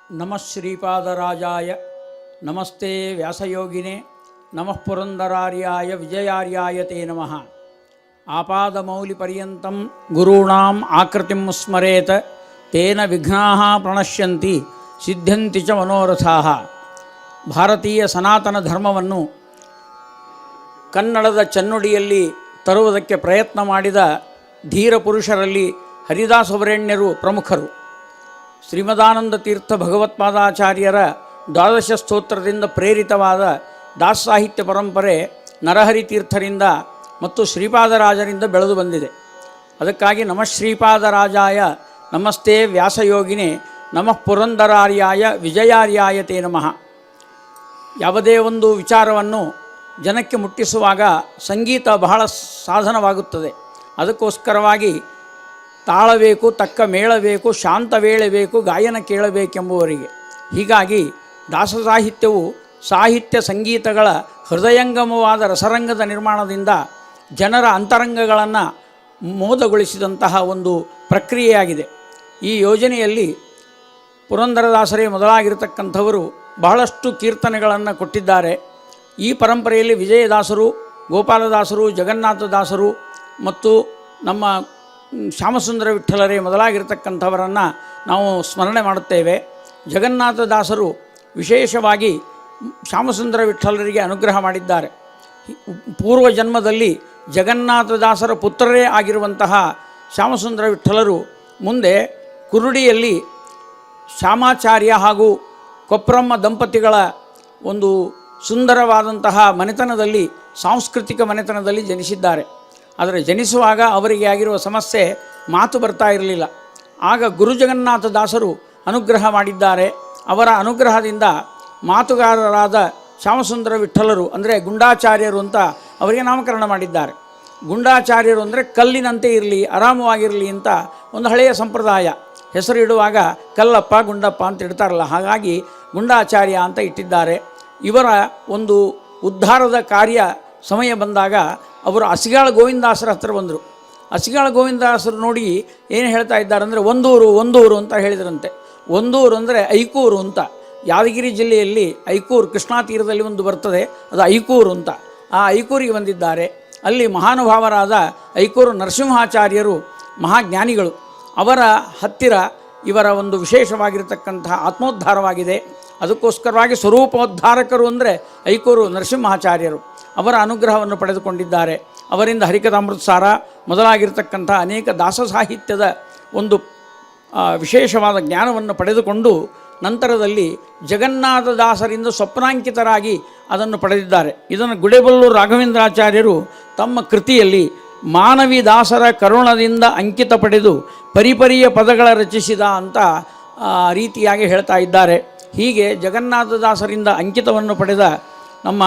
ನಮಃ ಶ್ರೀಪಾದರಾಜಾಯ ನಮಸ್ತೆ ವ್ಯಾಸಯೋಗಿನೇ ನಮಃ ಪುರಂದರಾರ್ಯಾಯ ವಿಜಯಾರ್ಯಾಯ ತೇ ನಮಃ. ಆಪಾದಮೌಲಿಪರ್ಯಂತಂ ಗುರುಣಾಂ ಆಕೃತಿಂ ಸ್ಮರೇತ್ ತೇನ ವಿಘ್ನಾಃ ಪ್ರಣಶ್ಯಂತಿ ಸಿದ್ಧ್ಯಂತಿ ಚ ಮನೋರಥಾಃ. ಭಾರತೀಯ ಸನಾತನ ಧರ್ಮವನ್ನು ಕನ್ನಡದ ಚನ್ನುಡಿಯಲ್ಲಿ ತರುವುದಕ್ಕೆ ಪ್ರಯತ್ನ ಮಾಡಿದ ಧೀರ ಪುರುಷರಲ್ಲಿ ಹರಿದಾಸವರೇಣ್ಯರು ಪ್ರಮುಖರು. ಶ್ರೀಮದಾನಂದ ತೀರ್ಥ ಭಗವತ್ಪಾದಾಚಾರ್ಯರ ದ್ವಾದಶ ಸ್ತೋತ್ರದಿಂದ ಪ್ರೇರಿತವಾದ ದಾಸ ಸಾಹಿತ್ಯ ಪರಂಪರೆ ನರಹರಿ ತೀರ್ಥರಿಂದ ಮತ್ತು ಶ್ರೀಪಾದರಾಜರಿಂದ ಬೆಳೆದು ಬಂದಿದೆ. ಅದಕ್ಕಾಗಿ ನಮಃ ಶ್ರೀಪಾದರಾಜಾಯ ನಮಸ್ತೆ ವ್ಯಾಸಯೋಗಿನೇ ನಮಃ ಪುರಂದರಾರ್ಯಾಯ ವಿಜಯಾರ್ಯಾಯ ತೇ ನಮಃ. ಯಾವುದೇ ಒಂದು ವಿಚಾರವನ್ನು ಜನಕ್ಕೆ ಮುಟ್ಟಿಸುವಾಗ ಸಂಗೀತ ಬಹಳ ಸಾಧನವಾಗುತ್ತದೆ. ಅದಕ್ಕೋಸ್ಕರವಾಗಿ ತಾಳಬೇಕು, ತಕ್ಕ ಮೇಳಬೇಕು, ಶಾಂತ ವೇಳೆ ಬೇಕು, ಗಾಯನ ಕೇಳಬೇಕೆಂಬುವರಿಗೆ. ಹೀಗಾಗಿ ದಾಸ ಸಾಹಿತ್ಯವು ಸಾಹಿತ್ಯ ಸಂಗೀತಗಳ ಹೃದಯಂಗಮವಾದ ರಸರಂಗದ ನಿರ್ಮಾಣದಿಂದ ಜನರ ಅಂತರಂಗಗಳನ್ನು ಮೋದಗೊಳಿಸಿದಂತಹ ಒಂದು ಪ್ರಕ್ರಿಯೆಯಾಗಿದೆ. ಈ ಯೋಜನೆಯಲ್ಲಿ ಪುರಂದರದಾಸರೇ ಮೊದಲಾಗಿರತಕ್ಕಂಥವರು ಬಹಳಷ್ಟು ಕೀರ್ತನೆಗಳನ್ನು ಕೊಟ್ಟಿದ್ದಾರೆ. ಈ ಪರಂಪರೆಯಲ್ಲಿ ವಿಜಯದಾಸರು, ಗೋಪಾಲದಾಸರು, ಜಗನ್ನಾಥದಾಸರು ಮತ್ತು ನಮ್ಮ ಶ್ಯಾಮಸುಂದರ ವಿಠ್ಠಲರೇ ಮೊದಲಾಗಿರ್ತಕ್ಕಂಥವರನ್ನು ನಾವು ಸ್ಮರಣೆ ಮಾಡುತ್ತೇವೆ. ಜಗನ್ನಾಥದಾಸರು ವಿಶೇಷವಾಗಿ ಶ್ಯಾಮಸುಂದರ ವಿಠ್ಠಲರಿಗೆ ಅನುಗ್ರಹ ಮಾಡಿದ್ದಾರೆ. ಪೂರ್ವ ಜನ್ಮದಲ್ಲಿ ಜಗನ್ನಾಥದಾಸರ ಪುತ್ರರೇ ಆಗಿರುವಂತಹ ಶ್ಯಾಮಸುಂದರ ವಿಠ್ಠಲರು ಮುಂದೆ ಕುರುಡಿಯಲ್ಲಿ ಶ್ಯಾಮಾಚಾರ್ಯ ಹಾಗೂ ಕೊಪ್ರಮ್ಮ ದಂಪತಿಗಳ ಒಂದು ಸುಂದರವಾದಂತಹ ಮನೆತನದಲ್ಲಿ, ಸಾಂಸ್ಕೃತಿಕ ಮನೆತನದಲ್ಲಿ ಜನಿಸಿದ್ದಾರೆ. ಆದರೆ ಜನಿಸುವಾಗ ಅವರಿಗೆ ಆಗಿರುವ ಸಮಸ್ಯೆ ಮಾತು ಬರ್ತಾ ಇರಲಿಲ್ಲ. ಆಗ ಗುರು ಜಗನ್ನಾಥದಾಸರು ಅನುಗ್ರಹ ಮಾಡಿದ್ದಾರೆ. ಅವರ ಅನುಗ್ರಹದಿಂದ ಮಾತುಗಾರರಾದ ಶ್ಯಾಮಸುಂದರ ವಿಠ್ಠಲರು ಅಂದರೆ ಗುಂಡಾಚಾರ್ಯರು ಅಂತ ಅವರಿಗೆ ನಾಮಕರಣ ಮಾಡಿದ್ದಾರೆ. ಗುಂಡಾಚಾರ್ಯರು ಅಂದರೆ ಕಲ್ಲಿನಂತೆ ಇರಲಿ, ಆರಾಮವಾಗಿರಲಿ ಅಂತ ಒಂದು ಹಳೆಯ ಸಂಪ್ರದಾಯ. ಹೆಸರು ಇಡುವಾಗ ಕಲ್ಲಪ್ಪ ಗುಂಡಪ್ಪ ಅಂತ ಇಡ್ತಾರಲ್ಲ, ಹಾಗಾಗಿ ಗುಂಡಾಚಾರ್ಯ ಅಂತ ಇಟ್ಟಿದ್ದಾರೆ. ಇವರ ಒಂದು ಉದ್ಧಾರದ ಕಾರ್ಯ ಸಮಯ ಬಂದಾಗ ಅವರು ಅಸಿಗಾಳ ಗೋವಿಂದಾಸರ ಹತ್ರ ಬಂದರು. ಅಸಿಗಾಳ ಗೋವಿಂದಾಸರು ನೋಡಿ ಏನು ಹೇಳ್ತಾ ಇದ್ದಾರೆ ಅಂದರೆ ಒಂದೂರು ಅಂತ ಹೇಳಿದ್ರಂತೆ. ಒಂದೂರು ಅಂದರೆ ಐಕೂರು ಅಂತ. ಯಾದಗಿರಿ ಜಿಲ್ಲೆಯಲ್ಲಿ ಐಕೂರು ಕೃಷ್ಣಾ ತೀರದಲ್ಲಿ ಒಂದು ಬರ್ತದೆ, ಅದು ಐಕೂರು ಅಂತ. ಆ ಐಕೂರಿಗೆ ಬಂದಿದ್ದಾರೆ. ಅಲ್ಲಿ ಮಹಾನುಭಾವರಾದ ಐಕೂರು ನರಸಿಂಹಾಚಾರ್ಯರು ಮಹಾಜ್ಞಾನಿಗಳು. ಅವರ ಹತ್ತಿರ ಇವರ ಒಂದು ವಿಶೇಷವಾಗಿರತಕ್ಕಂತಹ ಆತ್ಮೋದ್ಧಾರವಾಗಿದೆ. ಅದಕ್ಕೋಸ್ಕರವಾಗಿ ಸ್ವರೂಪೋದ್ಧಾರಕರು ಅಂದರೆ ಐಕೂರು ನರಸಿಂಹಾಚಾರ್ಯರು. ಅವರ ಅನುಗ್ರಹವನ್ನು ಪಡೆದುಕೊಂಡಿದ್ದಾರೆ. ಅವರಿಂದ ಹರಿಕಥಾಮೃತಸಾರ ಮೊದಲಾಗಿರ್ತಕ್ಕಂಥ ಅನೇಕ ದಾಸ ಸಾಹಿತ್ಯದ ಒಂದು ವಿಶೇಷವಾದ ಜ್ಞಾನವನ್ನು ಪಡೆದುಕೊಂಡು ನಂತರದಲ್ಲಿ ಜಗನ್ನಾಥದಾಸರಿಂದ ಸ್ವಪ್ನಾಂಕಿತರಾಗಿ ಅದನ್ನು ಪಡೆದಿದ್ದಾರೆ. ಇದನ್ನು ಗುಡೇಬಲ್ಲೂರು ರಾಘವೇಂದ್ರಾಚಾರ್ಯರು ತಮ್ಮ ಕೃತಿಯಲ್ಲಿ ಮಾನವಿ ದಾಸರ ಕರುಣದಿಂದ ಅಂಕಿತ ಪಡೆದು ಪರಿಪರಿಯ ಪದಗಳ ರಚಿಸಿದ ಅಂತ ರೀತಿಯಾಗಿ ಹೇಳ್ತಾ ಇದ್ದಾರೆ. ಹೀಗೆ ಜಗನ್ನಾಥದಾಸರಿಂದ ಅಂಕಿತವನ್ನು ಪಡೆದ ನಮ್ಮ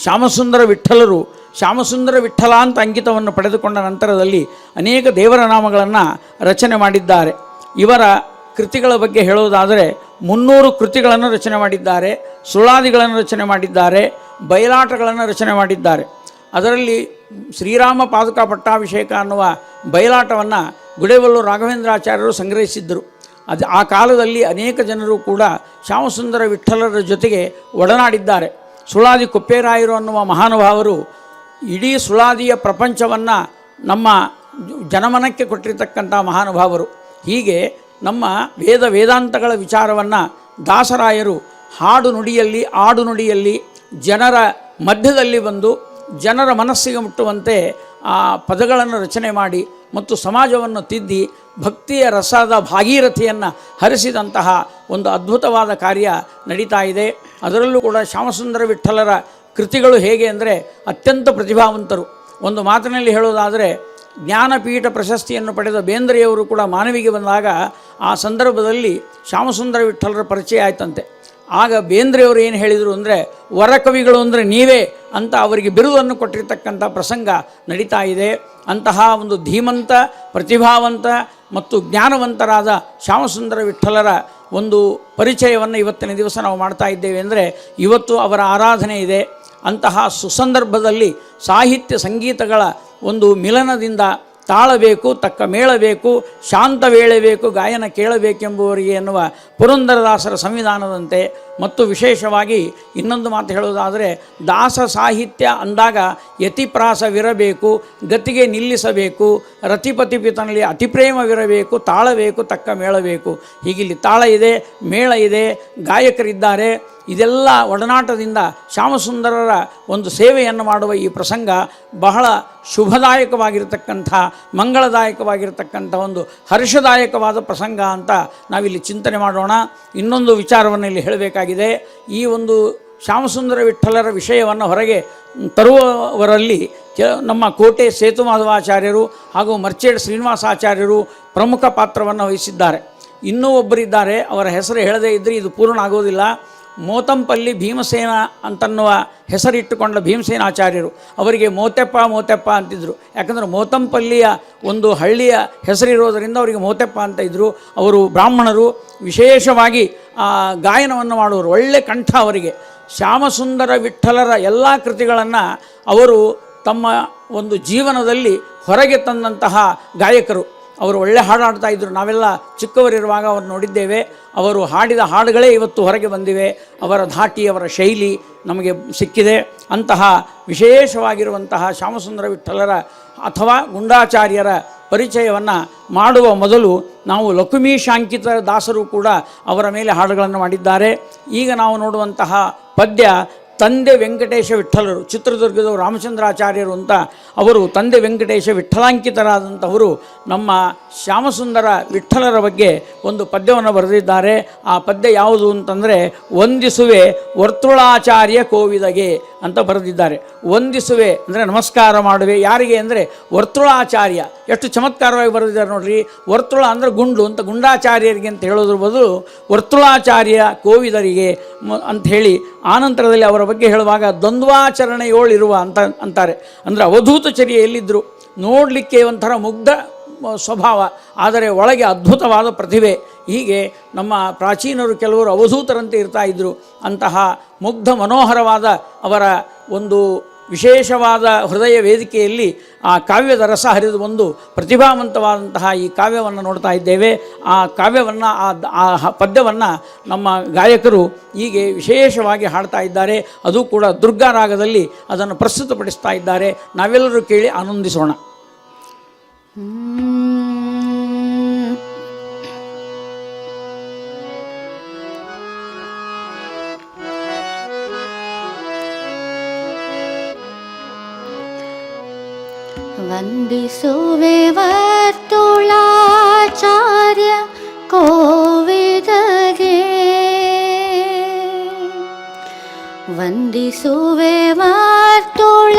ಶ್ಯಾಮಸುಂದರ ವಿಠ್ಠಲರು ಶ್ಯಾಮಸುಂದರ ವಿಠ್ಠಲ ಅಂತ ಅಂಕಿತವನ್ನು ಪಡೆದುಕೊಂಡ ನಂತರದಲ್ಲಿ ಅನೇಕ ದೇವರ ನಾಮಗಳನ್ನು ರಚನೆ ಮಾಡಿದ್ದಾರೆ. ಇವರ ಕೃತಿಗಳ ಬಗ್ಗೆ ಹೇಳುವುದಾದರೆ 300 ಕೃತಿಗಳನ್ನು ರಚನೆ ಮಾಡಿದ್ದಾರೆ. ಸುಳಾದಿಗಳನ್ನು ರಚನೆ ಮಾಡಿದ್ದಾರೆ. ಬಯಲಾಟಗಳನ್ನು ರಚನೆ ಮಾಡಿದ್ದಾರೆ. ಅದರಲ್ಲಿ ಶ್ರೀರಾಮ ಪಾದುಕಾ ಪಟ್ಟಾಭಿಷೇಕ ಅನ್ನುವ ಬಯಲಾಟವನ್ನು ಗುಡೇಬಲ್ಲೂರು ರಾಘವೇಂದ್ರಾಚಾರ್ಯರು ಸಂಗ್ರಹಿಸಿದ್ದರು. ಆ ಕಾಲದಲ್ಲಿ ಅನೇಕ ಜನರು ಕೂಡ ಶ್ಯಾಮಸುಂದರ ವಿಠ್ಠಲರ ಜೊತೆಗೆ ಒಡನಾಡಿದ್ದಾರೆ. ಸುಳಾದಿ ಕೊಪ್ಪೇರಾಯರು ಅನ್ನುವ ಮಹಾನುಭಾವರು ಇಡೀ ಸುಳಾದಿಯ ಪ್ರಪಂಚವನ್ನು ನಮ್ಮ ಜನಮನಕ್ಕೆ ಕೊಟ್ಟಿರತಕ್ಕಂಥ ಮಹಾನುಭಾವರು. ಹೀಗೆ ನಮ್ಮ ವೇದಾಂತಗಳ ವಿಚಾರವನ್ನು ದಾಸರಾಯರು ಹಾಡು ನುಡಿಯಲ್ಲಿ, ಆಡು ನುಡಿಯಲ್ಲಿ ಜನರ ಮಧ್ಯದಲ್ಲಿ ಬಂದು ಜನರ ಮನಸ್ಸಿಗೆ ಮುಟ್ಟುವಂತೆ ಆ ಪದಗಳನ್ನು ರಚನೆ ಮಾಡಿ ಮತ್ತು ಸಮಾಜವನ್ನು ತಿದ್ದಿ ಭಕ್ತಿಯ ರಸದ ಭಾಗೀರಥಿಯನ್ನು ಹರಿಸಿದಂತಹ ಒಂದು ಅದ್ಭುತವಾದ ಕಾರ್ಯ ನಡೀತಾ ಇದೆ. ಅದರಲ್ಲೂ ಕೂಡ ಶ್ಯಾಮಸುಂದರ ವಿಠ್ಠಲರ ಕೃತಿಗಳು ಹೇಗೆ ಅಂದರೆ ಅತ್ಯಂತ ಪ್ರತಿಭಾವಂತರು. ಒಂದು ಮಾತಿನಲ್ಲಿ ಹೇಳೋದಾದರೆ ಜ್ಞಾನಪೀಠ ಪ್ರಶಸ್ತಿಯನ್ನು ಪಡೆದ ಬೇಂದ್ರೆಯವರು ಕೂಡ ಮಾನವಿಗೆ ಬಂದಾಗ ಆ ಸಂದರ್ಭದಲ್ಲಿ ಶ್ಯಾಮಸುಂದರ ವಿಠ್ಠಲರ ಪರಿಚಯ ಆಯ್ತಂತೆ. ಆಗ ಬೇಂದ್ರೆಯವರು ಏನು ಹೇಳಿದರು ಅಂದರೆ ವರಕವಿಗಳು ಅಂದರೆ ನೀವೇ ಅಂತ ಅವರಿಗೆ ಬಿರುದನ್ನು ಕೊಟ್ಟಿರ್ತಕ್ಕಂಥ ಪ್ರಸಂಗ ನಡೀತಾ ಇದೆ. ಅಂತಹ ಒಂದು ಧೀಮಂತ, ಪ್ರತಿಭಾವಂತ ಮತ್ತು ಜ್ಞಾನವಂತರಾದ ಶ್ಯಾಮಸುಂದರ ವಿಠ್ಠಲರ ಒಂದು ಪರಿಚಯವನ್ನು ಇವತ್ತಿನ ದಿವಸ ನಾವು ಮಾಡ್ತಾ ಇದ್ದೇವೆ. ಅಂದರೆ ಇವತ್ತು ಅವರ ಆರಾಧನೆ ಇದೆ. ಅಂತಹ ಸುಸಂದರ್ಭದಲ್ಲಿ ಸಾಹಿತ್ಯ ಸಂಗೀತಗಳ ಒಂದು ಮಿಲನದಿಂದ ತಾಳಬೇಕು, ತಕ್ಕ ಮೇಳಬೇಕು, ಶಾಂತ ವೇಳೆಬೇಕು, ಗಾಯನ ಕೇಳಬೇಕೆಂಬುವರಿಗೆ ಎನ್ನುವ ಪುರಂದರದಾಸರ ಸಂವಿಧಾನದಂತೆ. ಮತ್ತು ವಿಶೇಷವಾಗಿ ಇನ್ನೊಂದು ಮಾತು ಹೇಳುವುದಾದರೆ, ದಾಸ ಸಾಹಿತ್ಯ ಅಂದಾಗ ಯತಿಪ್ರಾಸವಿರಬೇಕು, ಗತಿಗೆ ನಿಲ್ಲಿಸಬೇಕು, ರತಿಪತಿಪಿತನಲ್ಲಿ ಅತಿಪ್ರೇಮವಿರಬೇಕು, ತಾಳಬೇಕು, ತಕ್ಕ ಮೇಳಬೇಕು. ಹೀಗಿಲ್ಲಿ ತಾಳ ಇದೆ, ಮೇಳ ಇದೆ, ಗಾಯಕರಿದ್ದಾರೆ. ಇದೆಲ್ಲ ಒಡನಾಟದಿಂದ ಶ್ಯಾಮಸುಂದರರ ಒಂದು ಸೇವೆಯನ್ನು ಮಾಡುವ ಈ ಪ್ರಸಂಗ ಬಹಳ ಶುಭದಾಯಕವಾಗಿರತಕ್ಕಂಥ, ಮಂಗಳದಾಯಕವಾಗಿರತಕ್ಕಂಥ, ಒಂದು ಹರ್ಷದಾಯಕವಾದ ಪ್ರಸಂಗ ಅಂತ ನಾವಿಲ್ಲಿ ಚಿಂತನೆ ಮಾಡೋಣ. ಇನ್ನೊಂದು ವಿಚಾರವನ್ನು ಇಲ್ಲಿ ಹೇಳಬೇಕಾಗಿದೆ. ಈ ಒಂದು ಶ್ಯಾಮಸುಂದರ ವಿಠ್ಠಲರ ವಿಷಯವನ್ನು ಹೊರಗೆ ತರುವವರಲ್ಲಿ ನಮ್ಮ ಕೋಟೆ ಸೇತುಮಾಧವಾಚಾರ್ಯರು ಹಾಗೂ ಮರ್ಚೇಡ್ ಶ್ರೀನಿವಾಸಾಚಾರ್ಯರು ಪ್ರಮುಖ ಪಾತ್ರವನ್ನು ವಹಿಸಿದ್ದಾರೆ. ಇನ್ನೂ ಒಬ್ಬರಿದ್ದಾರೆ, ಅವರ ಹೆಸರು ಹೇಳದೇ ಇದ್ದರೆ ಇದು ಪೂರ್ಣ ಆಗೋದಿಲ್ಲ. ಮೋತಂಪಲ್ಲಿ ಭೀಮಸೇನ ಅಂತನ್ನುವ ಹೆಸರಿಟ್ಟುಕೊಂಡ ಭೀಮಸೇನಾಚಾರ್ಯರು. ಅವರಿಗೆ ಮೋತೆಪ್ಪ ಅಂತಿದ್ರು. ಯಾಕಂದರೆ ಮೋತಂಪಲ್ಲಿಯ ಒಂದು ಹಳ್ಳಿಯ ಹೆಸರಿರೋದರಿಂದ ಅವರಿಗೆ ಮೋತೆಪ್ಪ ಅಂತ ಇದ್ದರು. ಅವರು ಬ್ರಾಹ್ಮಣರು, ವಿಶೇಷವಾಗಿ ಗಾಯನವನ್ನು ಮಾಡುವರು, ಒಳ್ಳೆ ಕಂಠ ಅವರಿಗೆ. ಶ್ಯಾಮಸುಂದರ ವಿಠ್ಠಲರ ಎಲ್ಲ ಕೃತಿಗಳನ್ನು ಅವರು ತಮ್ಮ ಒಂದು ಜೀವನದಲ್ಲಿ ಹೊರಗೆ ತಂದಂತಹ ಗಾಯಕರು. ಅವರು ಒಳ್ಳೆ ಹಾಡು ಹಾಡ್ತಾ ಇದ್ದರು. ನಾವೆಲ್ಲ ಚಿಕ್ಕವರಿರುವಾಗ ಅವರು ನೋಡಿದ್ದೇವೆ. ಅವರು ಹಾಡಿದ ಹಾಡುಗಳೇ ಇವತ್ತು ಹೊರಗೆ ಬಂದಿವೆ. ಅವರ ಧಾಟಿ, ಅವರ ಶೈಲಿ ನಮಗೆ ಸಿಕ್ಕಿದೆ. ಅಂತಹ ವಿಶೇಷವಾಗಿರುವಂತಹ ಶ್ಯಾಮಸುಂದರ ವಿಠ್ಠಲರ ಅಥವಾ ಗುಂಡಾಚಾರ್ಯರ ಪರಿಚಯವನ್ನು ಮಾಡುವ ಮೊದಲು ನಾವು ಲಕ್ಷ್ಮೀಶಾಂಕಿತ ದಾಸರು ಕೂಡ ಅವರ ಮೇಲೆ ಹಾಡುಗಳನ್ನು ಮಾಡಿದ್ದಾರೆ. ಈಗ ನಾವು ನೋಡುವಂತಹ ಪದ್ಯ ತಂದೆ ವೆಂಕಟೇಶ ವಿಠ್ಠಲರು, ಚಿತ್ರದುರ್ಗದವರು ರಾಮಚಂದ್ರಾಚಾರ್ಯರು ಅಂತ ಅವರು ತಂದೆ ವೆಂಕಟೇಶ ವಿಠ್ಠಲಾಂಕಿತರಾದಂಥವರು ನಮ್ಮ ಶ್ಯಾಮಸುಂದರ ವಿಠ್ಠಲರ ಬಗ್ಗೆ ಒಂದು ಪದ್ಯವನ್ನು ಬರೆದಿದ್ದಾರೆ. ಆ ಪದ್ಯ ಯಾವುದು ಅಂತಂದರೆ, ವಂದಿಸುವೆ ವರ್ತುಳಾಚಾರ್ಯ ಕೋವಿದಗೆ ಅಂತ ಬರೆದಿದ್ದಾರೆ. ವಂದಿಸುವೆ ಅಂದರೆ ನಮಸ್ಕಾರ ಮಾಡುವೆ. ಯಾರಿಗೆ ಅಂದರೆ ವರ್ತುಳಾಚಾರ್ಯ. ಎಷ್ಟು ಚಮತ್ಕಾರವಾಗಿ ಬರೆದಿದ್ದಾರೆ ನೋಡ್ರಿ. ವರ್ತುಳ ಅಂದರೆ ಗುಂಡು ಅಂತ, ಗುಂಡಾಚಾರ್ಯರಿಗೆ ಅಂತ ಹೇಳೋದ್ರ ಬದಲು ವರ್ತುಳಾಚಾರ್ಯ ಕೋವಿದರಿಗೆ ಅಂಥೇಳಿ ಆನಂತರದಲ್ಲಿ ಅವರ ಬಗ್ಗೆ ಹೇಳುವಾಗ ದ್ವಂದ್ವಾಚರಣೆಯೋಳಿರುವ ಅಂತಾರೆ. ಅಂದರೆ ಅವಧೂತಚರ್ಯೆಯಲ್ಲಿದ್ದರು. ನೋಡಲಿಕ್ಕೆ ಒಂಥರ ಮುಗ್ಧ ಸ್ವಭಾವ, ಆದರೆ ಒಳಗೆ ಅದ್ಭುತವಾದ ಪ್ರತಿಭೆ. ಹೀಗೆ ನಮ್ಮ ಪ್ರಾಚೀನರು ಕೆಲವರು ಅವಧೂತರಂತೆ ಇರ್ತಾ ಇದ್ದರು. ಅಂತಹ ಮುಗ್ಧ ಮನೋಹರವಾದ ಅವರ ಒಂದು ವಿಶೇಷವಾದ ಹೃದಯ ವೇದಿಕೆಯಲ್ಲಿ ಆ ಕಾವ್ಯದ ರಸ ಹರಿದು ಬಂದು ಪ್ರತಿಭಾವಂತವಾದಂತಹ ಈ ಕಾವ್ಯವನ್ನು ನೋಡ್ತಾ ಇದ್ದೇವೆ. ಆ ಕಾವ್ಯವನ್ನು, ಆ ಪದ್ಯವನ್ನು ನಮ್ಮ ಗಾಯಕರು ಹೀಗೆ ವಿಶೇಷವಾಗಿ ಹಾಡ್ತಾ ಇದ್ದಾರೆ. ಅದು ಕೂಡ ದುರ್ಗಾ ರಾಗದಲ್ಲಿ ಅದನ್ನು ಪ್ರಸ್ತುತಪಡಿಸ್ತಾ ಇದ್ದಾರೆ. ನಾವೆಲ್ಲರೂ ಕೇಳಿ ಆನಂದಿಸೋಣ. ವಂದಿಸುವೆ ವರ್ತುಳಾಚಾರ್ಯ ಕೋವಿದಗೆ, ವಂದಿಸುವೆ ವರ್ತುಳಾಚಾರ್ಯ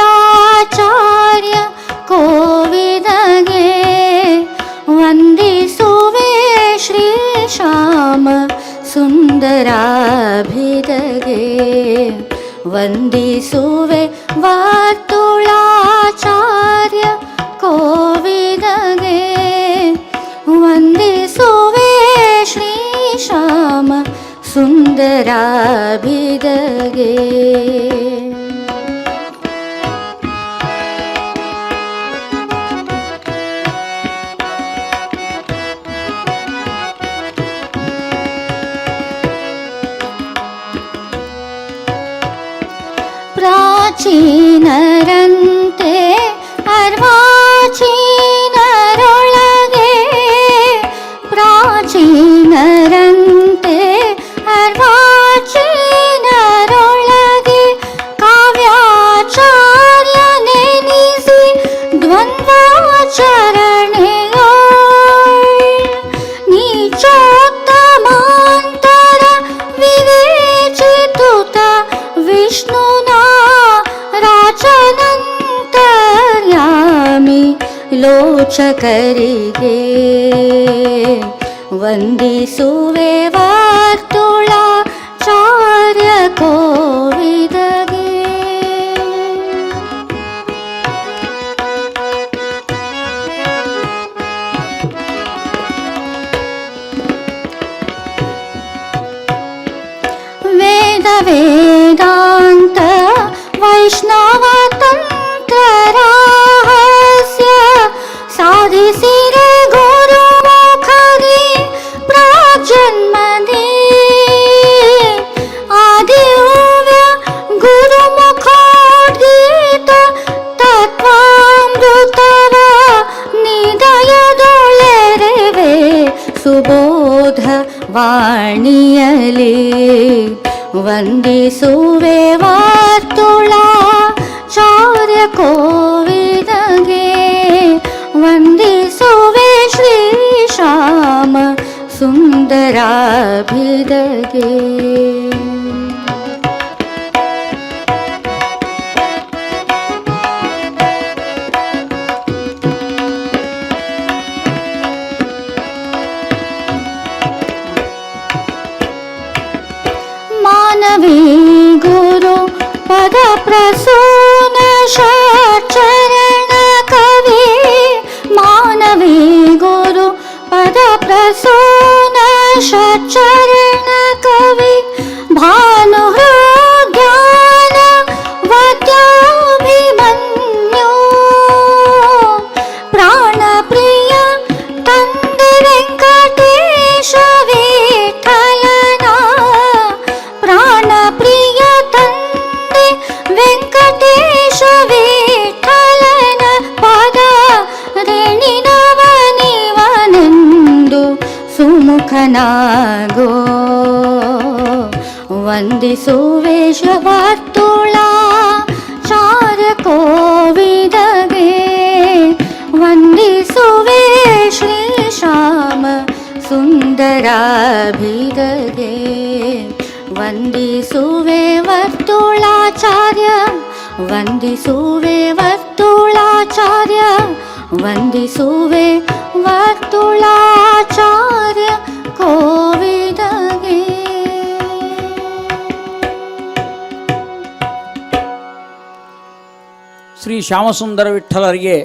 ಕೋವಿದಗೆ, ವಂದಿಸುವೆ ಶ್ರೀ ಶ್ಯಾಮ ಸುಂದರಾಭಿದಗೆ, ವಂದಿಸುವೆ ವರ್ತುಳಾಚಾರ್ಯ ಕೋವಿದಗೆ, ವಂದಿಸುವೆ ಶ್ರೀ ಶ್ಯಾಮ ಸುಂದರಾಭಿದಗೆ. ಪ್ರಾಚೀನರಂತೆ ಅರ್ವಾಚೀನರೊಳಗೆ, ಪ್ರಾಚೀನರಂತೆ ಅರ್ವಾಚೀನರೊಳಗೆ, ಕಾವ್ಯಾಚಾರ್ಯ ನೆನಿಸಿ ದ್ವಂದ್ವಾಚರಣೆಯೋ ನೀಚೋತ್ತಮಾಂತರ ವಿವೇಚಿತುತ ವಿಷ್ಣುನಾ ರಾಜನಂತರ್ಯಾಮಿ ಲೋಚಕರಿಗೆ, ವಂದಿಸುವೆ ವರ್ತುಳಾಚಾರ್ಯ ಕೋವಿದಗೆ. ವೇದ ವೇದಾಂತ ವೈಷ್ಣವ ತಂತ್ರ ರಹಸ್ಯ ಸಾರ ಸುಬೋಧ ವಾಣಿಯಲಿ ವಂದಿಸುವೆ ವಾರ್ತುಳಾಚಾರ್ಯ ಕೋವಿದಗೆ ವಂದಿಸುವೆ ಶ್ರೀಶ್ಯಾಮ ಸುಂದರಾಭಿದಗೆ. ಮಾನವೀ ಗುರು ಪದ ಪ್ರಸೂನ ಷಟ್ಚರಣ ಕವಿ ಮಾನವೀ ಗುರು ಪದ ಪ್ರಸೂನ ಷಟ್ಚರಣ ಕವಿ ಭಾನು ಜ್ಞಾನ ವದ್ಯಾಭಿಮನ್ಯು ಪ್ರಾಣ ಪ್ರಿಯ ತಂದೆ ವೆಂಕಟೇಶ ವಿಠಲನ ಪ್ರಾಣ ಪ್ರಿಯ ತಂದೆ ವೆಂಕಟೇಶ ವಿಠಲನ ಪದ ರೇಣಿನವನಿವನೆಂದು ಸುಮುಖನಾಗೋ ವಂದಿಸುವೆ ಶ್ರೀವರ್ತುಳಾಚಾರ್ಯ ಕೋವಿದಗೆ ವಂದಿಸುವೆ ಶ್ರೀಶ್ಯಾಮ ಸುಂದರಾಭಿದಗೆ ವಂದಿಸುವೆ ವರ್ತುಳಾಚಾರ್ಯ ವಂದಿಸುವೆ ವರ್ತುಳಾಚಾರ್ಯ ವಂದಿಸುವೆ ವರ್ತುಳಾಚಾರ್ಯ ಕೋವಿದಗೆ. ಶ್ರೀ ಶ್ಯಾಮಸುಂದರ ವಿಠಲರಿಗೆ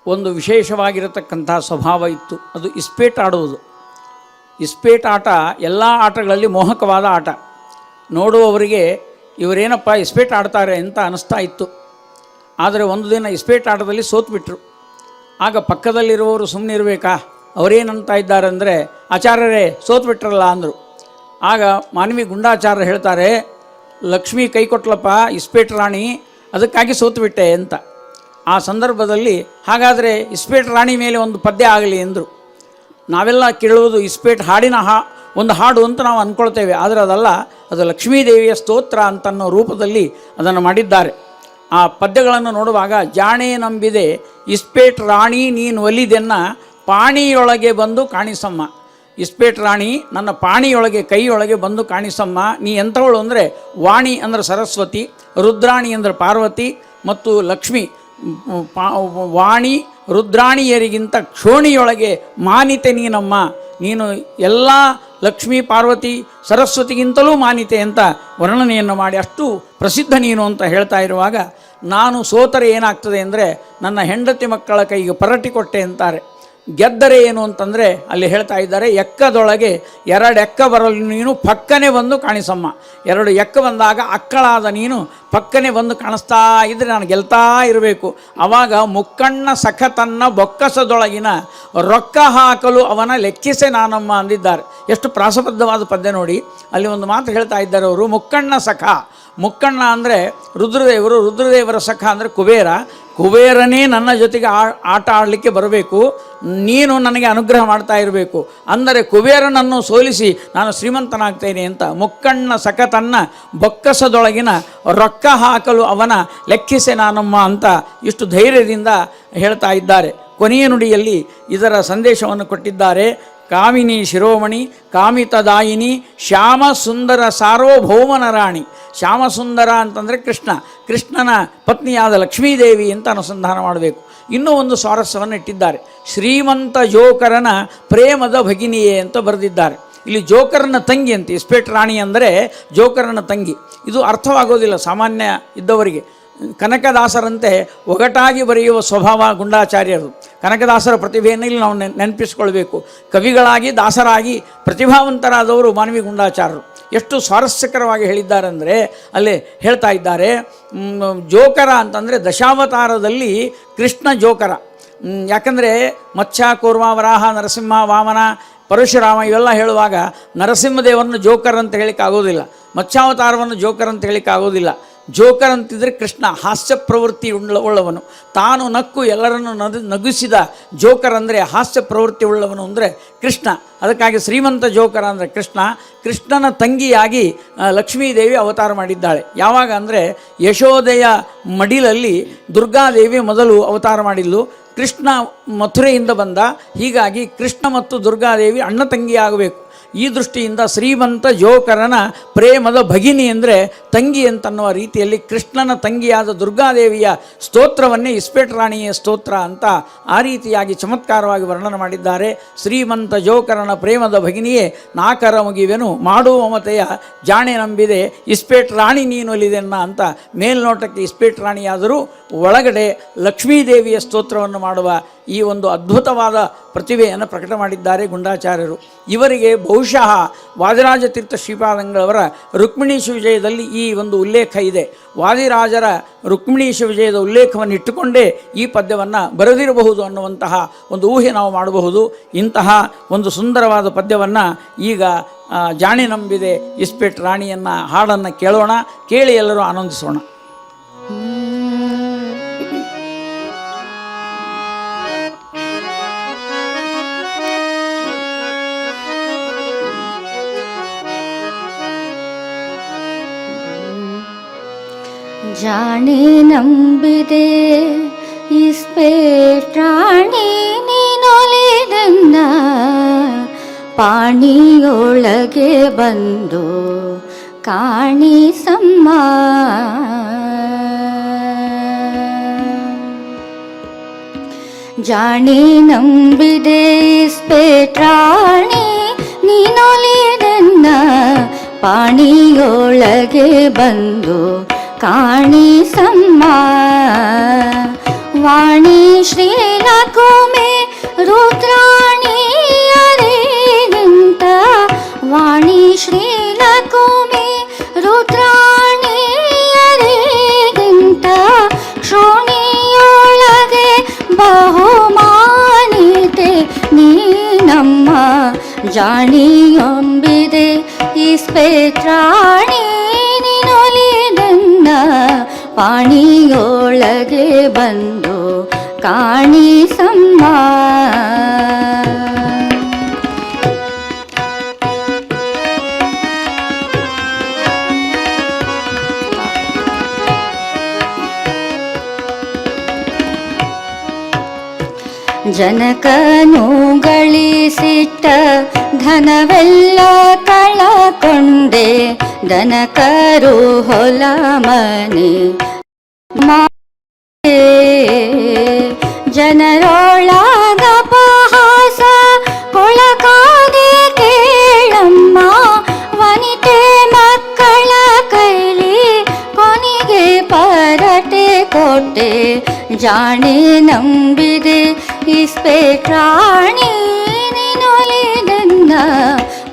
ಒಂದು ವಿಶೇಷವಾಗಿರತಕ್ಕಂಥ ಸ್ವಭಾವ ಇತ್ತು. ಅದು ಇಸ್ಪೇಟ್ ಆಡುವುದು. ಇಸ್ಪೇಟ್ ಆಟ ಎಲ್ಲ ಆಟಗಳಲ್ಲಿ ಮೋಹಕವಾದ ಆಟ. ನೋಡುವವರಿಗೆ ಇವರೇನಪ್ಪ ಇಸ್ಪೇಟ್ ಆಡ್ತಾರೆ ಅಂತ ಅನ್ನಿಸ್ತಾ ಇತ್ತು. ಆದರೆ ಒಂದು ದಿನ ಇಸ್ಪೇಟ್ ಆಟದಲ್ಲಿ ಸೋತ್ಬಿಟ್ರು. ಆಗ ಪಕ್ಕದಲ್ಲಿರುವವರು ಸುಮ್ಮನೆ ಇರಬೇಕಾ? ಅವರೇನಂತ ಇದ್ದಾರೆ ಅಂದರೆ, ಆಚಾರ್ಯರೇ ಸೋತ್ಬಿಟ್ರಲ್ಲ ಅಂದರು. ಆಗ ಮಾನವಿ ಗುಂಡಾಚಾರ್ಯರು ಹೇಳ್ತಾರೆ, ಲಕ್ಷ್ಮೀ ಕೈ ಕೊಟ್ಲಪ್ಪ ಇಸ್ಪೇಟ್ ರಾಣಿ, ಅದಕ್ಕಾಗಿ ಸೋತುಬಿಟ್ಟೆ ಅಂತ. ಆ ಸಂದರ್ಭದಲ್ಲಿ ಹಾಗಾದರೆ ಇಸ್ಪೇಟ್ ರಾಣಿ ಮೇಲೆ ಒಂದು ಪದ್ಯ ಆಗಲಿ ಎಂದರು. ನಾವೆಲ್ಲ ಕೇಳುವುದು ಇಸ್ಪೇಟ್ ಹಾಡಿನ ಒಂದು ಹಾಡು ಅಂತ ನಾವು ಅಂದ್ಕೊಳ್ತೇವೆ. ಆದರೆ ಅದಲ್ಲ, ಅದು ಲಕ್ಷ್ಮೀದೇವಿಯ ಸ್ತೋತ್ರ ಅಂತನ್ನೋ ರೂಪದಲ್ಲಿ ಅದನ್ನು ಮಾಡಿದ್ದಾರೆ. ಆ ಪದ್ಯಗಳನ್ನು ನೋಡುವಾಗ, ಜಾಣೆ ನಂಬಿದೆ ಇಸ್ಪೇಟ್ ರಾಣಿ ನೀನು ಒಲಿದೆನ್ನ ಪಾಣಿಯೊಳಗೆ ಬಂದು ಕಾಣಿಸಮ್ಮ. ಇಸ್ಪೇಟ್ ರಾಣಿ ನನ್ನ ಪಾಣಿಯೊಳಗೆ ಕೈಯೊಳಗೆ ಬಂದು ಕಾಣಿಸಮ್ಮ. ನೀ ಎಂಥವಳು ಅಂದರೆ, ವಾಣಿ ಅಂದರೆ ಸರಸ್ವತಿ, ರುದ್ರಾಣಿ ಅಂದರೆ ಪಾರ್ವತಿ ಮತ್ತು ಲಕ್ಷ್ಮಿ. ವಾಣಿ ರುದ್ರಾಣಿಯರಿಗಿಂತ ಕ್ಷೋಣಿಯೊಳಗೆ ಮಾನಿತೆ ನೀನಮ್ಮ. ನೀನು ಎಲ್ಲ ಲಕ್ಷ್ಮೀ ಪಾರ್ವತಿ ಸರಸ್ವತಿಗಿಂತಲೂ ಮಾನಿತೆ ಅಂತ ವರ್ಣನೆಯನ್ನು ಮಾಡಿ ಅಷ್ಟು ಪ್ರಸಿದ್ಧ ನೀನು ಅಂತ ಹೇಳ್ತಾ ಇರುವಾಗ, ನಾನು ಸೋತರೆ ಏನಾಗ್ತದೆ ಅಂದರೆ ನನ್ನ ಹೆಂಡತಿ ಮಕ್ಕಳ ಕೈಗೆ ಪರಟಿ ಕೊಟ್ಟೆ ಅಂತಾರೆ. ಗೆದ್ದರೆ ಏನು ಅಂತಂದರೆ ಅಲ್ಲಿ ಹೇಳ್ತಾ ಇದ್ದಾರೆ, ಎಕ್ಕದೊಳಗೆ 2 ಎಕ್ಕ ಬರಲು ನೀನು ಪಕ್ಕನೆ ಬಂದು ಕಾಣಿಸಮ್ಮ. 2 ಎಕ್ಕ ಬಂದಾಗ ಅಕ್ಕಳಾದ ನೀನು ಪಕ್ಕನೆ ಬಂದು ಕಾಣಿಸ್ತಾ ಇದ್ದರೆ ನಾನು ಗೆಲ್ತಾ ಇರಬೇಕು. ಆವಾಗ ಮುಕ್ಕಣ್ಣ ಸಖ ತನ್ನ ಬೊಕ್ಕಸದೊಳಗಿನ ರೊಕ್ಕ ಹಾಕಲು ಅವನ ಲೆಕ್ಕಿಸೆ ನಾನಮ್ಮ ಅಂದಿದ್ದಾರೆ. ಎಷ್ಟು ಪ್ರಾಸಬದ್ಧವಾದ ಪದ್ಯ ನೋಡಿ. ಅಲ್ಲಿ ಒಂದು ಮಾತು ಹೇಳ್ತಾ ಇದ್ದಾರೆ ಅವರು, ಮುಕ್ಕಣ್ಣ ಸಖ. ಮುಕ್ಕಣ್ಣ ಅಂದರೆ ರುದ್ರದೇವರು, ರುದ್ರದೇವರ ಸಖ ಅಂದರೆ ಕುಬೇರ. ಕುಬೇರನೇ ನನ್ನ ಜೊತೆಗೆ ಆಟ ಆಡಲಿಕ್ಕೆ ಬರಬೇಕು, ನೀನು ನನಗೆ ಅನುಗ್ರಹ ಮಾಡ್ತಾ ಇರಬೇಕು, ಅಂದರೆ ಕುಬೇರನನ್ನು ಸೋಲಿಸಿ ನಾನು ಶ್ರೀಮಂತನಾಗ್ತೇನೆ ಅಂತ. ಮುಕ್ಕಣ್ಣ ಸಖ ತನ್ನ ಬೊಕ್ಕಸದೊಳಗಿನ ರೊಕ್ಕ ಹಾಕಲು ಅವನ ಲೆಕ್ಕಿಸೆ ನಾನಮ್ಮ ಅಂತ ಇಷ್ಟು ಧೈರ್ಯದಿಂದ ಹೇಳ್ತಾ ಇದ್ದಾರೆ. ಕೊನೆಯ ನುಡಿಯಲ್ಲಿ ಇದರ ಸಂದೇಶವನ್ನು ಕೊಟ್ಟಿದ್ದಾರೆ. ಕಾಮಿನಿ ಶಿರೋಮಣಿ ಕಾಮಿತದಾಯಿನಿ ಶ್ಯಾಮ ಸುಂದರ ಸಾರ್ವಭೌಮನ ರಾಣಿ. ಶ್ಯಾಮಸುಂದರ ಅಂತಂದರೆ ಕೃಷ್ಣ, ಕೃಷ್ಣನ ಪತ್ನಿಯಾದ ಲಕ್ಷ್ಮೀದೇವಿ ಅಂತ ಅನುಸಂಧಾನ ಮಾಡಬೇಕು. ಇನ್ನೂ ಒಂದು ಸ್ವಾರಸ್ಯವನ್ನು ಇಟ್ಟಿದ್ದಾರೆ. ಶ್ರೀಮಂತ ಜೋಕರನ ಪ್ರೇಮದ ಭಗಿನಿಯೇ ಅಂತ ಬರೆದಿದ್ದಾರೆ. ಇಲ್ಲಿ ಜೋಕರನ ತಂಗಿ ಅಂತ. ಇಸ್ಪೇಟ್ ರಾಣಿ ಅಂದರೆ ಜೋಕರನ ತಂಗಿ. ಇದು ಅರ್ಥವಾಗೋದಿಲ್ಲ ಸಾಮಾನ್ಯ ಇದ್ದವರಿಗೆ. ಕನಕದಾಸರಂತೆ ಒಗಟಾಗಿ ಬರೆಯುವ ಸ್ವಭಾವ ಗುಂಡಾಚಾರ್ಯರು. ಕನಕದಾಸರ ಪ್ರತಿಭೆಯನ್ನು ಇಲ್ಲಿ ನಾವು ನೆನಪಿಸ್ಕೊಳ್ಬೇಕು. ಕವಿಗಳಾಗಿ ದಾಸರಾಗಿ ಪ್ರತಿಭಾವಂತರಾದವರು ಮಾನವಿ ಗುಂಡಾಚಾರ್ಯರು. ಎಷ್ಟು ಸ್ವಾರಸ್ಯಕರವಾಗಿ ಹೇಳಿದ್ದಾರೆ ಅಂದರೆ ಅಲ್ಲಿ ಹೇಳ್ತಾ ಇದ್ದಾರೆ, ಜೋಕರ ಅಂತಂದರೆ ದಶಾವತಾರದಲ್ಲಿ ಕೃಷ್ಣ ಜೋಕರ. ಯಾಕಂದರೆ ಮತ್ಸ್ಯ ಕೂರ್ಮ ವರಾಹ ನರಸಿಂಹ ವಾಮನ ಪರಶುರಾಮ ಇವೆಲ್ಲ ಹೇಳುವಾಗ ನರಸಿಂಹದೇವರನ್ನು ಜೋಕರ್ ಅಂತ ಹೇಳಿಕ್ಕೆ ಆಗೋದಿಲ್ಲ, ಮತ್ಸ್ಯಾವತಾರವನ್ನು ಜೋಕರ್ ಅಂತ ಹೇಳಿಕ್ಕೆ ಆಗೋದಿಲ್ಲ. ಜೋಕರ್ ಅಂತಿದ್ರೆ ಕೃಷ್ಣ ಹಾಸ್ಯ ಪ್ರವೃತ್ತಿ ಉಳ್ಳವನು. ತಾನು ನಕ್ಕು ಎಲ್ಲರನ್ನು ನಗಿಸಿದ ಜೋಕರ್ ಅಂದರೆ ಹಾಸ್ಯ ಪ್ರವೃತ್ತಿ ಉಳ್ಳವನು ಅಂದರೆ ಕೃಷ್ಣ. ಅದಕ್ಕಾಗಿ ಶ್ರೀಮಂತ ಜೋಕರ ಅಂದರೆ ಕೃಷ್ಣ. ಕೃಷ್ಣನ ತಂಗಿಯಾಗಿ ಲಕ್ಷ್ಮೀದೇವಿ ಅವತಾರ ಮಾಡಿದ್ದಾಳೆ. ಯಾವಾಗ ಅಂದರೆ ಯಶೋದೆಯ ಮಡಿಲಲ್ಲಿ ದುರ್ಗಾದೇವಿ ಮೊದಲು ಅವತಾರ ಮಾಡಿದ್ಲು. ಕೃಷ್ಣ ಮಥುರೆಯಿಂದ ಬಂದ. ಹೀಗಾಗಿ ಕೃಷ್ಣ ಮತ್ತು ದುರ್ಗಾದೇವಿ ಅಣ್ಣ ತಂಗಿಯಾಗಬೇಕು. ಈ ದೃಷ್ಟಿಯಿಂದ ಶ್ರೀಮಂತ ಜೋಕರನ ಪ್ರೇಮದ ಭಗಿನಿ ಅಂದರೆ ತಂಗಿ ಅಂತನ್ನುವ ರೀತಿಯಲ್ಲಿ ಕೃಷ್ಣನ ತಂಗಿಯಾದ ದುರ್ಗಾದೇವಿಯ ಸ್ತೋತ್ರವನ್ನೇ ಇಸ್ಪೇಟ್ ರಾಣಿಯ ಸ್ತೋತ್ರ ಅಂತ ಆ ರೀತಿಯಾಗಿ ಚಮತ್ಕಾರವಾಗಿ ವರ್ಣನೆ ಮಾಡಿದ್ದಾರೆ. ಶ್ರೀಮಂತ ಜೋಕರನ ಪ್ರೇಮದ ಭಗಿನಿಯೇ ನಾಕರ ಮುಗಿವೆನು ಮಾಡುವ ಮಮತೆಯ ಜಾಣೆ ನಂಬಿದೆ ಇಸ್ಪೇಟ್ ರಾಣಿ ನೀನೊಲಿದೆನ್ನ ಅಂತ ಮೇಲ್ನೋಟಕ್ಕೆ ಇಸ್ಪೇಟ್ ರಾಣಿಯಾದರೂ ಒಳಗಡೆ ಲಕ್ಷ್ಮೀದೇವಿಯ ಸ್ತೋತ್ರವನ್ನು ಮಾಡುವ ಈ ಒಂದು ಅದ್ಭುತವಾದ ಪ್ರತಿಭೆಯನ್ನು ಪ್ರಕಟ ಮಾಡಿದ್ದಾರೆ ಗುಂಡಾಚಾರ್ಯರು. ಇವರಿಗೆ ಬಹುಶಃ ವಾದಿರಾಜ ತೀರ್ಥ ಶ್ರೀಪಾದಂಗಳವರ ರುಕ್ಮಿಣೀಶ ವಿಜಯದಲ್ಲಿ ಈ ಒಂದು ಉಲ್ಲೇಖ ಇದೆ. ವಾದಿರಾಜರ ರುಕ್ಮಿಣೀಶ ವಿಜಯದ ಉಲ್ಲೇಖವನ್ನು ಇಟ್ಟುಕೊಂಡೇ ಈ ಪದ್ಯವನ್ನು ಬರೆದಿರಬಹುದು ಅನ್ನುವಂತಹ ಒಂದು ಊಹೆ ನಾವು ಮಾಡಬಹುದು. ಇಂತಹ ಒಂದು ಸುಂದರವಾದ ಪದ್ಯವನ್ನು ಈಗ ಜಾಣೆ ನಂಬಿದೆ ಇಸ್ಪೇಟ್ ರಾಣಿಯನ್ನ ಹಾಡನ್ನು ಕೇಳೋಣ. ಕೇಳಿ ಎಲ್ಲರೂ ಆನಂದಿಸೋಣ. ಜಾಣೆ ನಂಬಿದೆ ಇಸ್ಪೇಟ್ ರಾಣಿ ನೀನೊಲಿದೆನ್ನ ಪಾಣಿಯೊಳಗೆ ಬಂದು ಕಾಣಿಸಮ್ಮ. ಜಾಣೆ ನಂಬಿದೆ ಇಸ್ಪೇಟ್ ರಾಣಿ ನೀನೊಲಿದೆನ್ನ ಪಾಣಿಯೊಳಗೆ ಬಂದು ಕಾಣಿಸಮ್ಮ. ವಾಣಿ ಶ್ರೀಲಕುಮೆ ರುದ್ರಾಣಿ ಅರೆಗಿಂತ ವಾಣಿ ಶ್ರೀಲಕುಮೆ ರುದ್ರಾಣಿ ಅರೆಗಿಂತ ಕ್ಷೋಣಿಯೊಳಗೆ ಬಹುಮಾನಿತೆ ನೀನಮ್ಮ. ಜಾಣಿಯೊಂಬಿದೆ ಇಸ್ಪೇಟ್ ರಾಣಿ ಪಾಣಿಯೊಳಗೆ ಬಂದು ಕಾಣಿಸಮ್ಮ. ಜನಕನು ಗಳಿಸಿಟ್ಟ ಧನವೆಲ್ಲ ಕಳಕೊಂಡೆ ದನಕರು ಹೊಲ ಮನೆ ಜನರೊಳಗಪಹಾಸ ಕೊಳಕಾದೆ ಕೇಳಮ್ಮ. ವನಿತೆ ಮಕ್ಕಳ ಕೈಲಿ ಕೊನೆಗೆ ಪರಟೆ ಕೊಟ್ಟೆ ಜಾಣೆ ನಂಬಿದೆ ಇಸ್ಪೇಟ್ ರಾಣಿ ನೀನೊಲಿದೆನ್ನ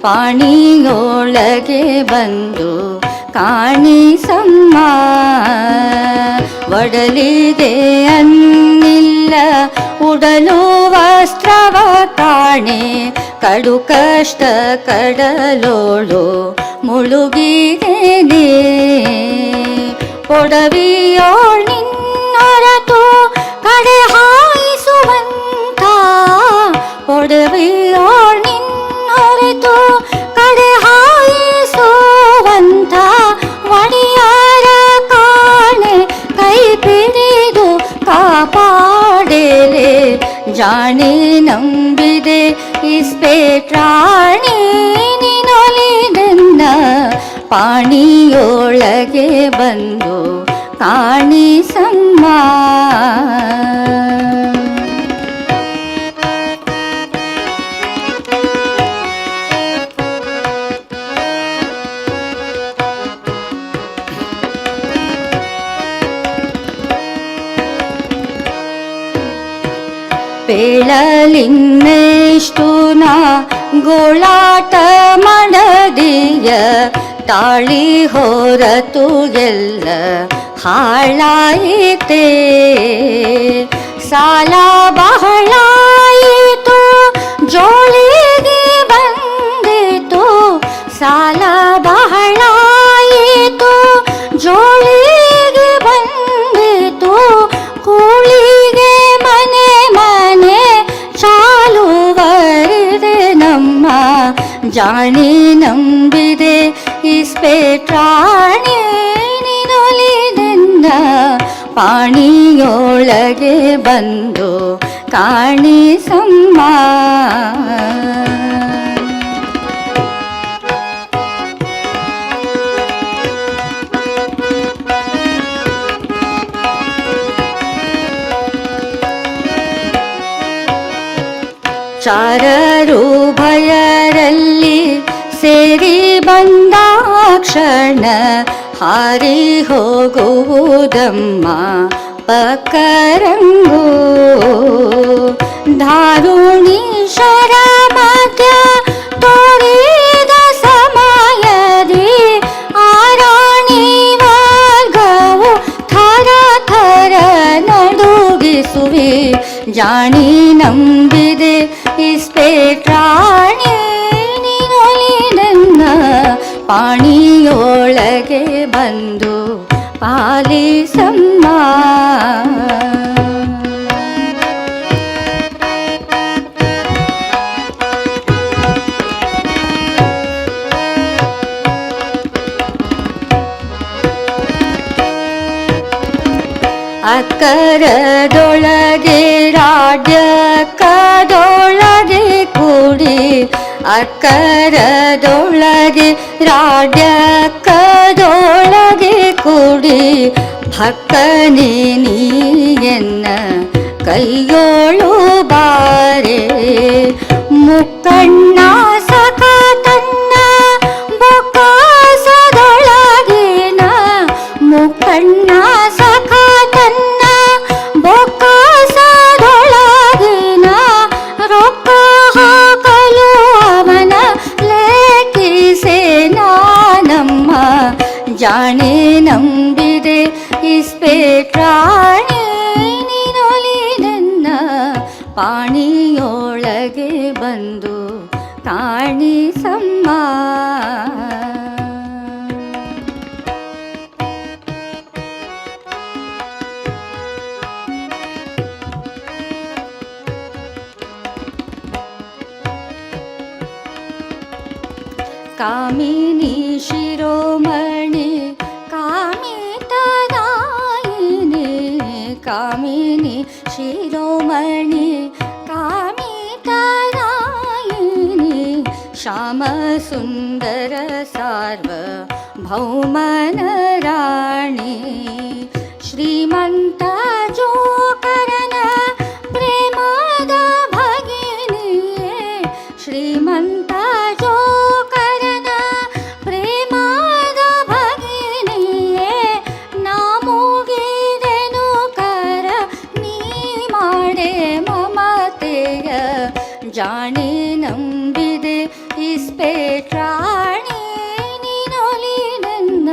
ಪಾಣಿಯೊಳಗೆ ಬಂದು ಕಾಣಿಸಮ್ಮ. ಒಡಲಿಗೆ ಅನ್ನಿಲ್ಲ ಉಡಲು ವಸ್ತ್ರವ ಕಾಣೆ ಕಡು ಕಷ್ಟ ಕಡಲೋಳು ಮುಳುಗಿದೇನೆ. ಪೊಡವಿಯೋಳ್ ನಿನ್ನೊರತು ಕಡೆ ಹಾಯಿಸುವಂತ ಪೊಡವಿಯೋಳ್ ನಿನ್ನೊರತು ಕಡೆ ಹಾಯಿಸುವಂತ ಒಡೆಯರ ಕಾಣೆ ಕೈ ಪಿಡಿದು ಕಾಪಾಡೇಲೆ. ಜಾಣೆ ನಂಬಿದೆ ಇಸ್ಪೇಟ್ ರಾಣಿ ನೀನೊಲಿದೆನ್ನ ಪಾಣಿಯೊಳಗೆ ಬಂದು ಕಾಣಿಸಮ್ಮ. ಪೇಳಲಿನ್ನೆಷ್ಟು ನಾ ಗೋಳಾಟ ಮಾಡದೀಯ ತಾಳಿ ಹೊರತು ಎಲ್ಲ ಹಾಳಾಯಿತೆ. ಸಾಲ ಬಹಳಾಯಿತು ಜೋಳಿಗೆ ಬಂದಿತು ಸಾಲ ಬಹಳಾಯಿತು ಜೋಳಿಗೆ ಜಾಣಿ ನಂಬಿದೆ ಇಸ್ಪೇಟ್ರಾಣಿ ನಿನೊಲಿದೆನ್ನ ಪಾಣಿಯೊಳಗೆ ಬಂದು ಕಾಣಿಸಮ್ಮ. ಚಾರರು ಭಯರಲ್ಲಿ ಸೇರಿ ಬಂದಾಕ್ಷಣ ಹಾರಿ ಹೋಗುವುದಮ್ಮ ಪಕ್ಕರಂಗು. ಧಾರುಣೀಶರ ಮಧ್ಯ ತೋರಿದ ಸಮಯದಿ ಆರಾಣಿ ವರ್ಗವು ಥರ ಥರ ನಡುಗಿಸುವೆ. ಜಾಣಿ ನಂಬಿದೆ ಇಸ್ಪೇಟ್ರಾಣಿ ನಿನೊಲಿದೆನ್ನ ಪಾಣಿಯೊಳಗೆ ಬಂದು ಪಾಲಿಸಮ್ಮ. ಅಕ್ಕರದೊಳಗೆ ರಾಡ್ಯಕ್ಕದೊಳಗೆ ಕೂಡಿ ಅಕ್ಕರದೊಳಗೆ ರಾಡ್ಯಕ್ಕದೊಳಗೆ ಕೂಡಿ ಭಕ್ಕನೆ ನೀಯನ್ನ ಕೈಯೋಳು ಬಾರೆ. ಮುಕ್ಕಣ್ಣ ಸಖ ತನ್ನ ಬೊಕ್ಕಾಸದೊಳಗಿನ ಮುಕ್ಕಣ್ಣ ಸಖ ತನ್ನ ಬೊಕ್ಕಾಸದೊಳಗಿನ ರೊಕ್ಕ ಹಾಕಲು ಅವನ ಲೆಕ್ಕಿಸೆ ನಾನಮ್ಮ. ಜಾಣೆ ನಂಬಿದೆ ಇಸ್ಪೇಟ್ರಾಣಿ ನಿನೊಲಿದೆನ್ನ ಪಾಣಿಯೊಳಗೆ ಬಂದು ಕಾಣಿಸಮ್ಮ. ಕಾಮಿನಿ ಶಿರೋಮಣಿ ಕಾಮಿತದಾಯಿನಿ ಕಾಮಿನಿ ಶಿರೋಮಣಿ ಕಾಮಿತದಾಯಿನಿ ಶ್ಯಾಮ ಸುಂದರ ಸಾರ್ವಭೌಮನ ರಾಣಿ ಶ್ರೀಮಂತ ಜೋಕರನ ಪ್ರೇಮದ ಭಗಿನಿಯೇ ಶ್ರೀಮಂತ ಜೋಕರನ ಪ್ರೇಮದ ಭಗಿನಿಯೇ ನಾ ಮುಗಿದೆನು ಕರ ನೀ ಮಾಡೆ ಮಮತೆಯ ಜಾಣೆ ನಂಬಿದೆ ಇಸ್ಪೇಟ್ರಾಣಿ ನಿನೊಲಿದೆನ್ನ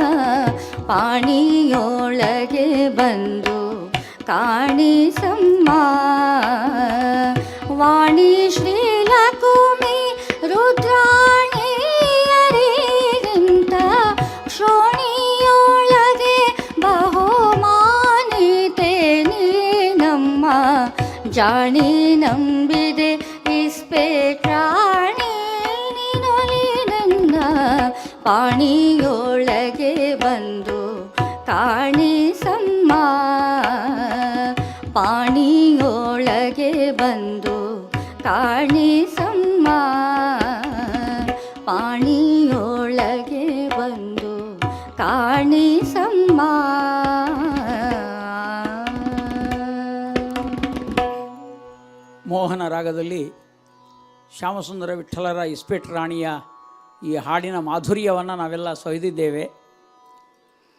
ಪಾಣಿಯೊಳಗೆ ಬಂದು ಕಾಣಿಸಮ್ಮ. ವಾಣಿ ಶ್ರೀಲಕುಮಿ ರುದ್ರಾಣಿಯರಿಗಿಂತ ಶ್ರೋಣಿಯೊಳಗೆ ಬಹುಮಾನಿತೆ ನೀನಮ್ಮ. ಜಾಣಿ ನಂಬಿದೆ ಇಸ್ಪೇಟ್ರಾಣಿ ನಿನೊಲಿದೆನ್ನ ಪಾಣಿಯೊಳಗೆ ಬಂದು ಕಾಣಿಸಮ್ಮ. ಪಾಣಿಯೊಳಗೆ ಬಂದು ಕಾಣಿಸಮ್ಮ. ಪಾಣಿಯೊಳಗೆ ಬಂದು ಕಾಣಿಸಮ್ಮ. ಮೋಹನ ರಾಗದಲ್ಲಿ ಶ್ಯಾಮಸುಂದರ ವಿಠ್ಠಲರ ಇಸ್ಪೇಟ್ರಾಣಿಯ ಈ ಹಾಡಿನ ಮಾಧುರ್ಯವನ್ನು ನಾವೆಲ್ಲ ಸೊಯ್ದಿದ್ದೇವೆ.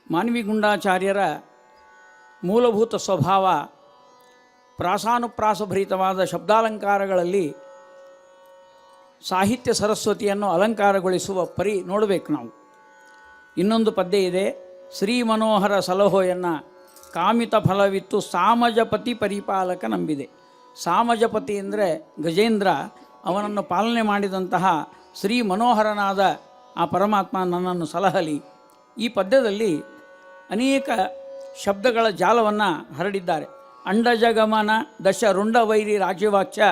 ಮಾನ್ವಿಗುಂಡಾಚಾರ್ಯರ ಮೂಲಭೂತ ಸ್ವಭಾವ ಪ್ರಾಸಾನುಪ್ರಾಸಭರಿತವಾದ ಶಬ್ದಾಲಂಕಾರಗಳಲ್ಲಿ ಸಾಹಿತ್ಯ ಸರಸ್ವತಿಯನ್ನು ಅಲಂಕಾರಗೊಳಿಸುವ ಪರಿ ನೋಡಬೇಕು ನಾವು. ಇನ್ನೊಂದು ಪದ್ಯ ಇದೆ, ಶ್ರೀ ಮನೋಹರ ಸಲಹೋಯನ್ನ ಕಾಮಿತ ಫಲವಿತ್ತು ಸಾಮಜಪತಿ ಪರಿಪಾಲಕ ನಂಬಿದೆ. ಸಾಮಜಪತಿ ಅಂದರೆ ಗಜೇಂದ್ರ, ಅವನನ್ನು ಪಾಲನೆ ಮಾಡಿದಂತಹ ಶ್ರೀ ಮನೋಹರನಾದ ಆ ಪರಮಾತ್ಮ ನನ್ನನ್ನು ಸಲಹಲಿ. ಈ ಪದ್ಯದಲ್ಲಿ ಅನೇಕ ಶಬ್ದಗಳ ಜಾಲವನ್ನು ಹರಡಿದ್ದಾರೆ. ಅಂಡಜಗಮನ ದಶ ರುಂಡ ವೈರಿ ರಾಜ್ಯವಾಚ್ಯ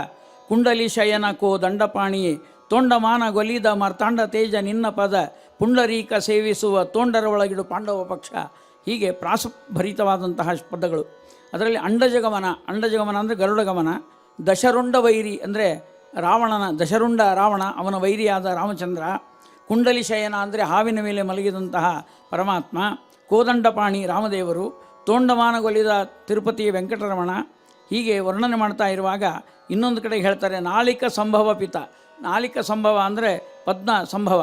ಕುಂಡಲಿ ಶಯನ ಕೋ ದಂಡಪಾಣಿಯೇ ತೋಂಡಮಾನ ಗೊಲಿದ ಮಾರ್ತಾಂಡ ತೇಜ ನಿನ್ನ ಪದ ಪುಂಡರೀಕ ಸೇವಿಸುವ ತೋಂಡರ ಒಳಗಿಡು ಪಾಂಡವ ಪಕ್ಷ. ಹೀಗೆ ಪ್ರಾಸಭರಿತವಾದಂತಹ ಪದಗಳು. ಅದರಲ್ಲಿ ಅಂಡಜಗಮನ ಅಂದರೆ ಗರುಡಗಮನ, ದಶರುಂಡ ವೈರಿ ಅಂದರೆ ದಶರುಂಡ ರಾವಣ, ಅವನ ವೈರಿಯಾದ ರಾಮಚಂದ್ರ, ಕುಂಡಲಿ ಶಯನ ಅಂದರೆ ಹಾವಿನ ಮೇಲೆ ಮಲಗಿದಂತಹ ಪರಮಾತ್ಮ, ಕೋದಂಡಪಾಣಿ ರಾಮದೇವರು, ತೋಂಡಮಾನಗೊಲಿದ ತಿರುಪತಿ ವೆಂಕಟರಮಣ. ಹೀಗೆ ವರ್ಣನೆ ಮಾಡ್ತಾ ಇರುವಾಗ ಇನ್ನೊಂದು ಕಡೆ ಹೇಳ್ತಾರೆ ನಾಳಿಕ ಸಂಭವ ಪಿತ. ನಾಳಿಕ ಸಂಭವ ಅಂದರೆ ಪದ್ಮ ಸಂಭವ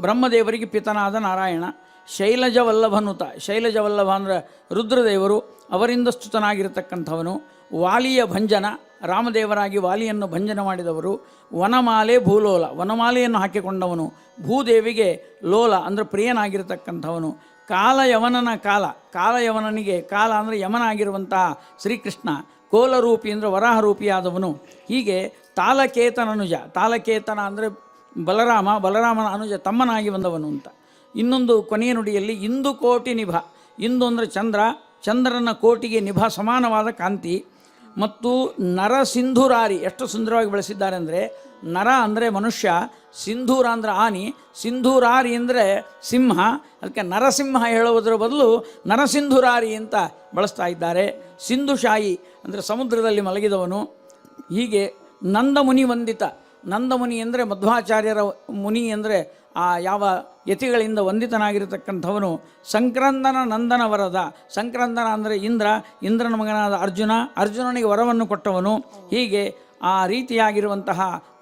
ಬ್ರಹ್ಮದೇವರಿಗೆ ಪಿತನಾದ ನಾರಾಯಣ. ಶೈಲಜವಲ್ಲಭನುತ, ಶೈಲಜವಲ್ಲಭ ಅಂದರೆ ರುದ್ರದೇವರು, ಅವರಿಂದ ಸ್ತುತನಾಗಿರತಕ್ಕಂಥವನು. ವಾಲಿಯ ಭಂಜನ, ರಾಮದೇವರಾಗಿ ವಾಲಿಯನ್ನು ಭಂಜನ ಮಾಡಿದವರು. ವನಮಾಲೆ ಭೂಲೋಲ, ವನಮಾಲೆಯನ್ನು ಹಾಕಿಕೊಂಡವನು. ಭೂದೇವಿಗೆ ಲೋಲ ಅಂದರೆ ಪ್ರಿಯನಾಗಿರತಕ್ಕಂಥವನು. ಕಾಲಯವನನ ಕಾಲಯವನಿಗೆ ಕಾಲ ಅಂದರೆ ಯಮನಾಗಿರುವಂತಹ ಶ್ರೀಕೃಷ್ಣ. ಕೋಲರೂಪಿ ಅಂದರೆ ವರಾಹರೂಪಿಯಾದವನು. ಹೀಗೆ ತಾಲಕೇತನ ಅಂದರೆ ಬಲರಾಮನ ಅನುಜ ತಮ್ಮನಾಗಿ ಬಂದವನು ಅಂತ. ಇನ್ನೊಂದು ಕೊನೆಯ ನುಡಿಯಲ್ಲಿ ಇಂದು ಕೋಟಿ ನಿಭ, ಇಂದು ಅಂದರೆ ಚಂದ್ರನ ಕೋಟಿಗೆ ನಿಭ ಸಮಾನವಾದ ಕಾಂತಿ. ಮತ್ತು ನರಸಿಂಧುರಾರಿ, ಎಷ್ಟು ಸುಂದರವಾಗಿ ಬಳಸಿದ್ದಾರೆ ಅಂದರೆ ನರ ಅಂದರೆ ಮನುಷ್ಯ, ಸಿಂಧೂರ ಅಂದರೆ ಆನಿ, ಸಿಂಧೂರಾರಿ ಅಂದರೆ ಸಿಂಹ. ಅದಕ್ಕೆ ನರಸಿಂಹ ಹೇಳುವುದರ ಬದಲು ನರಸಿಂಧುರಾರಿ ಅಂತ ಬಳಸ್ತಾ ಇದ್ದಾರೆ. ಸಿಂಧುಶಾಯಿ ಅಂದರೆ ಸಮುದ್ರದಲ್ಲಿ ಮಲಗಿದವನು. ಹೀಗೆ ನಂದಮುನಿ ವಂದಿತ, ನಂದಮುನಿ ಅಂದರೆ ಮಧ್ವಾಚಾರ್ಯರ ಮುನಿ ಅಂದರೆ ಆ ಯಾವ ಯತಿಗಳಿಂದ ವಂದಿತನಾಗಿರತಕ್ಕಂಥವನು. ಸಂಕ್ರಂದನ ನಂದನ ವರದ, ಸಂಕ್ರಂದನ ಅಂದರೆ ಇಂದ್ರನ ಮಗನಾದ ಅರ್ಜುನನಿಗೆ ವರವನ್ನು ಕೊಟ್ಟವನು. ಹೀಗೆ ಆ ರೀತಿಯಾಗಿರುವಂತಹ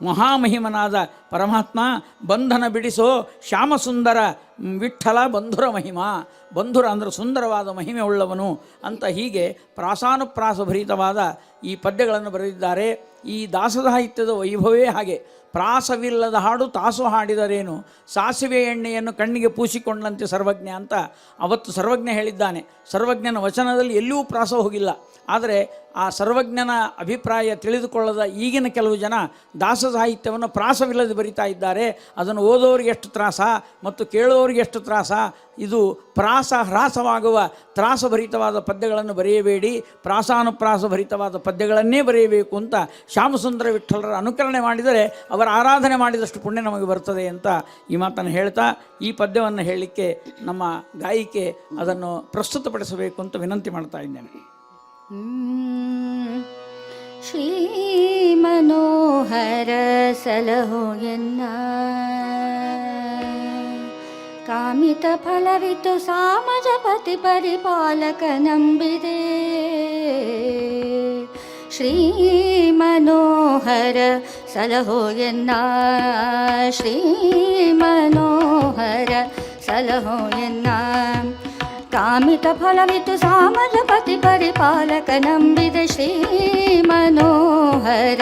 ಮಹಾಮಹಿಮನಾದ ಪರಮಾತ್ಮ. ಬಂಧನ ಬಿಡಿಸೋ ಶ್ಯಾಮಸುಂದರ ವಿಠ್ಠಲ ಬಂಧುರ ಮಹಿಮಾ, ಬಂಧುರ ಅಂದರೆ ಸುಂದರವಾದ ಮಹಿಮೆ ಉಳ್ಳವನು ಅಂತ. ಹೀಗೆ ಪ್ರಾಸಾನುಪ್ರಾಸಭರಿತವಾದ ಈ ಪದ್ಯಗಳನ್ನು ಬರೆದಿದ್ದಾರೆ. ಈ ದಾಸಸಾಹಿತ್ಯದ ವೈಭವೇ ಹಾಗೆ. ಪ್ರಾಸವಿಲ್ಲದ ಹಾಡು ತಾಸು ಹಾಡಿದರೇನು, ಸಾಸಿವೆ ಎಣ್ಣೆಯನ್ನು ಕಣ್ಣಿಗೆ ಪೂಸಿಕೊಂಡಂತೆ ಸರ್ವಜ್ಞ ಅಂತ ಅವತ್ತು ಸರ್ವಜ್ಞ ಹೇಳಿದ್ದಾನೆ. ಸರ್ವಜ್ಞನ ವಚನದಲ್ಲಿ ಎಲ್ಲೂ ಪ್ರಾಸ ಹೋಗಿಲ್ಲ. ಆದರೆ ಆ ಸರ್ವಜ್ಞನ ಅಭಿಪ್ರಾಯ ತಿಳಿದುಕೊಳ್ಳದ ಈಗಿನ ಕೆಲವು ಜನ ದಾಸ ಸಾಹಿತ್ಯವನ್ನು ಪ್ರಾಸವಿಲ್ಲದೆ ಬರಿತಾ ಇದ್ದಾರೆ. ಅದನ್ನು ಓದೋರಿಗೆ ಎಷ್ಟು ತ್ರಾಸ ಮತ್ತು ಕೇಳೋರಿಗೆ ಎಷ್ಟು ತ್ರಾಸ. ಇದು ಪ್ರಾಸ ಹ್ರಾಸವಾಗುವ ತ್ರಾಸಭರಿತವಾದ ಪದ್ಯಗಳನ್ನು ಬರೆಯಬೇಡಿ, ಪ್ರಾಸಾನುಪ್ರಾಸಭರಿತವಾದ ಪದ್ಯಗಳನ್ನೇ ಬರೆಯಬೇಕು ಅಂತ ಶ್ಯಾಮಸುಂದರ ವಿಠ್ಠಲರ ಅನುಕರಣೆ ಮಾಡಿದರೆ ಅವರ ಆರಾಧನೆ ಮಾಡಿದಷ್ಟು ಪುಣ್ಯ ನಮಗೆ ಬರ್ತದೆ ಅಂತ ಈ ಮಾತನ್ನು ಹೇಳ್ತಾ ಈ ಪದ್ಯವನ್ನು ಹೇಳಲಿಕ್ಕೆ ನಮ್ಮ ಗಾಯಿಕೆ ಅದನ್ನು ಪ್ರಸ್ತುತಪಡಿಸಬೇಕು ಅಂತ ವಿನಂತಿ ಮಾಡ್ತಾ ಇದ್ದೇನೆ. ಶ್ರೀ ಮನೋಹರ ಸಲಹೋ ಎನ್ನ ಕಾಮಿತ ಫಲವಿತು ಸಾಮಜಪತಿ ಪರಿಪಾಲಕ ನಂಬಿದೆ. ಶ್ರೀ ಮನೋಹರ ಸಲಹೋ ಎನ್ನ, ಶ್ರೀ ಮನೋಹರ ಸಲಹೋ ಎನ್ನ ಕಾಮಿತ ಫಲವಿತು ಸಾಮಜಪತಿ ಪರಿಪಾಲಕ ನಂಬಿದೆ. ಶ್ರೀ ಮನೋಹರ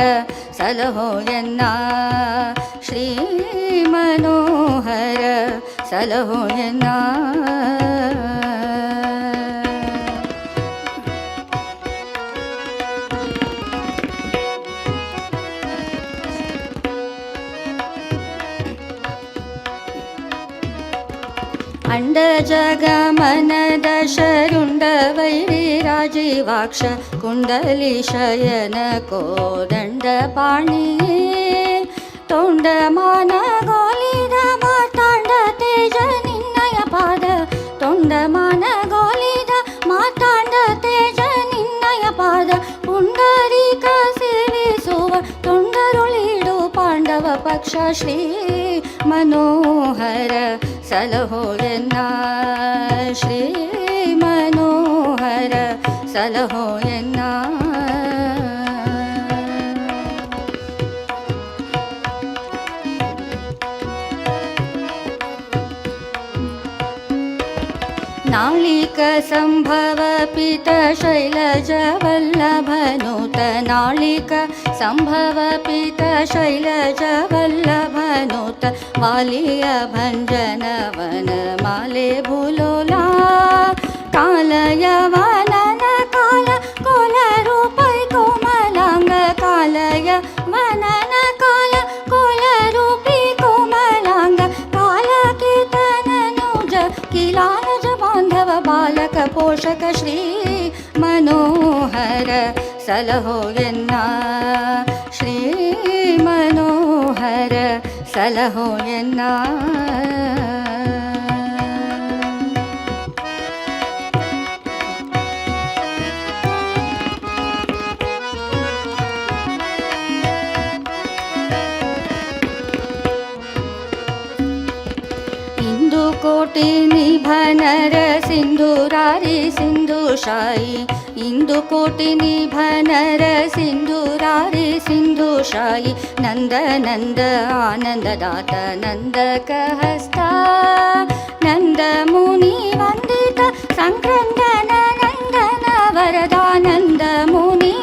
ಸಲಹೋ ಎನ್ನ, ಶ್ರೀ ಮನೋಹರ ಸಲಹೋ ಎನ್ನ. ಅಂಡ ಜಗಮನದ ಶರುಂಡ ವೈರಿ ರಾಜೀವಾಕ್ಷ ಕುಂಡಲಿ ಶಯನ ಕೋದಂಡ ಪಾಣಿ ತೊಂಡ ಮಾನ ಗೋಲಿದ ಮಾತಾಂಡ ತೇಜ ನಿನ್ನಯ ಪಾದ. ತೊಂಡ ಮಾನ ಗೋಲಿದ ಮಾತಾಂಡ ತೇಜ ನಿನ್ನಯ ಪಾದ. ಪುಂಡರೀಕ ಸೇವಿಸುವ ತೊಂಡರುಳಿಡು ಪಾಂಡವ ಪಕ್ಷ. ಶ್ರೀ ಮನೋಹರ ಸಲಹೋ ಎನ್ನ, ಶ್ರೀ ಮನೋಹರ ಸಲಹೋ ಎನ್ನ. ನಾಳಿಕ ಸಂಭವ ಪಿತ ಶೈಲಜ ವಲ್ಲಭನುತ. ನಾಳಿಕ ಸಂಭವ ಪಿತ ಶೈಲಜ ವಲ್ಲಭನುತ. ವಾಲಿಯ ಭಂಜನವನ ಮಾಲೆ ಭೂಲೋಲ. ಕಾಲಯವನನ ಕಾಲ ಕೋಲ ರೂಪೈ ಕೋಮಲಾಂಗ. ಕಾಲಯವನನ ಕಾಲ ಕೋಲ ರೂಪಿ ಕೋಮಲಾಂಗ. ಕಾಲಕೇತನನುಜ ಕಿಲಾನಜ ಬಾಂಧವ ಬಾಲಕ ಪೋಷಕ. ಶ್ರೀ ಮನೋಹರ ಸಲಹೋ ಎನ್ನ, ಶ್ರೀ ಮನೋಹರ ಸಲಹೋ ಎನ್ನ. ಕೋಟಿ ನಿಭನರ ಸಿಂಧೂರಾರಿ ಸಿಂಧುಶಾಯಿ, ಇಂದು ಕೋಟಿ ನಿಭನರ ಸಿಂಧೂರಾರಿ ಸಿಂಧುಶಾಯಿ, ನಂದ ನಂದ ಆನಂದದಾತ ನಂದಕ ಹಸ್ತ, ನಂದ ಮುನಿ ವಂದಿತ ಸಂಕ್ರಂದನ ನಂದನ ವರದಾನಂದ ಮುನಿ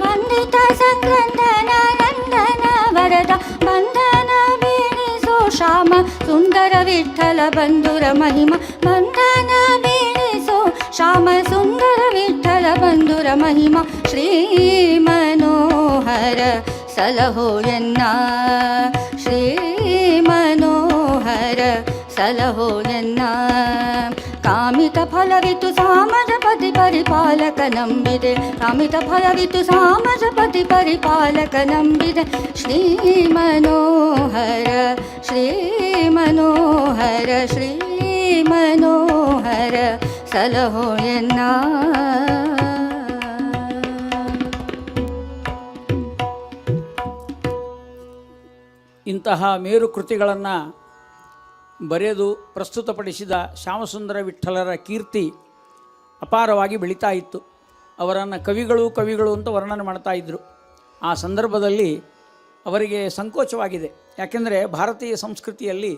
ವಂದಿತ ಸಂಕ್ರಂದನ ನಂದನ ವರದ, ಬಂಧನ ಬೀಳಿಸೋ ಶ್ಯಾಮ ಸುಂದರ ವಿಠಲ ಬಂಧುರ ಮಹಿಮ, ಬಂಧನ ಬೀಳಿಸೋ ಶ್ಯಾಮ ಸುಂದರ ವಿಠಲ ಬಂಧುರ ಮಹಿಮ, ಶ್ರೀ ಮನೋಹರ ಸಲಹೋ ಎನ್ನ, ಶ್ರೀ ಮನೋಹರ ಸಲಹೋ ಎನ್ನ. ಕಾಮಿತ ಫಲವಿತು ಸಾಮಜಪತಿ ಪರಿಪಾಲಕ ನಂಬಿದೆ, ಕಾಮಿತ ಫಲವಿತು ಸಾಮಜಪತಿ ಪರಿಪಾಲಕ ನಂಬಿದೆ, ಶ್ರೀ ಮನೋಹರ ಶ್ರೀ ಮನೋಹರ ಶ್ರೀ ಮನೋಹರ ಸಲಹೋ ಎನ್ನ. ಇಂತಹ ಮೇರು ಕೃತಿಗಳನ್ನು ಬರೆದು ಪ್ರಸ್ತುತಪಡಿಸಿದ ಶ್ಯಾಮಸುಂದರ ವಿಠ್ಠಲರ ಕೀರ್ತಿ ಅಪಾರವಾಗಿ ಬೆಳೀತಾ ಇತ್ತು. ಅವರನ್ನು ಕವಿಗಳು ಅಂತ ವರ್ಣನೆ ಮಾಡ್ತಾ ಇದ್ದರು. ಆ ಸಂದರ್ಭದಲ್ಲಿ ಅವರಿಗೆ ಸಂಕೋಚವಾಗಿದೆ. ಯಾಕೆಂದರೆ ಭಾರತೀಯ ಸಂಸ್ಕೃತಿಯಲ್ಲಿ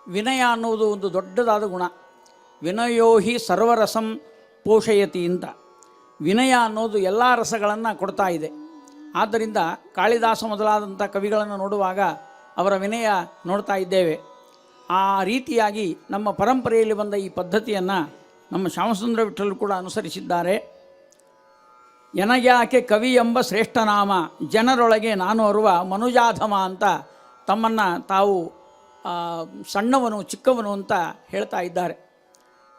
ವಿನಯ ಅನ್ನುವುದು ಒಂದು ದೊಡ್ಡದಾದ ಗುಣ. ವಿನಯೋ ಹಿ ಸರ್ವರಸಂ ಪೋಷಯತಿ ಅಂತ. ವಿನಯ ಅನ್ನೋದು ಎಲ್ಲ ರಸಗಳನ್ನು ಕೊಡ್ತಾ ಇದೆ. ಆದ್ದರಿಂದ ಕಾಳಿದಾಸ ಮೊದಲಾದಂಥ ಕವಿಗಳನ್ನು ನೋಡುವಾಗ ಅವರ ವಿನಯ ನೋಡ್ತಾ ಇದ್ದೇವೆ. ಆ ರೀತಿಯಾಗಿ ನಮ್ಮ ಪರಂಪರೆಯಲ್ಲಿ ಬಂದ ಈ ಪದ್ಧತಿಯನ್ನು ನಮ್ಮ ಶ್ಯಾಮಸುಂದರ ವಿಠ್ಠಲರು ಕೂಡ ಅನುಸರಿಸಿದ್ದಾರೆ. ಎನಗ್ಯಾಕೆ ಕವಿ ಎಂಬ ಶ್ರೇಷ್ಠನಾಮ, ಜನರೊಳಗೆ ನಾನು ಅರುವ ಮನುಜಾಧಮ ಅಂತ ತಮ್ಮನ್ನು ತಾವು ಸಣ್ಣವನು ಚಿಕ್ಕವನು ಅಂತ ಹೇಳ್ತಾ ಇದ್ದಾರೆ.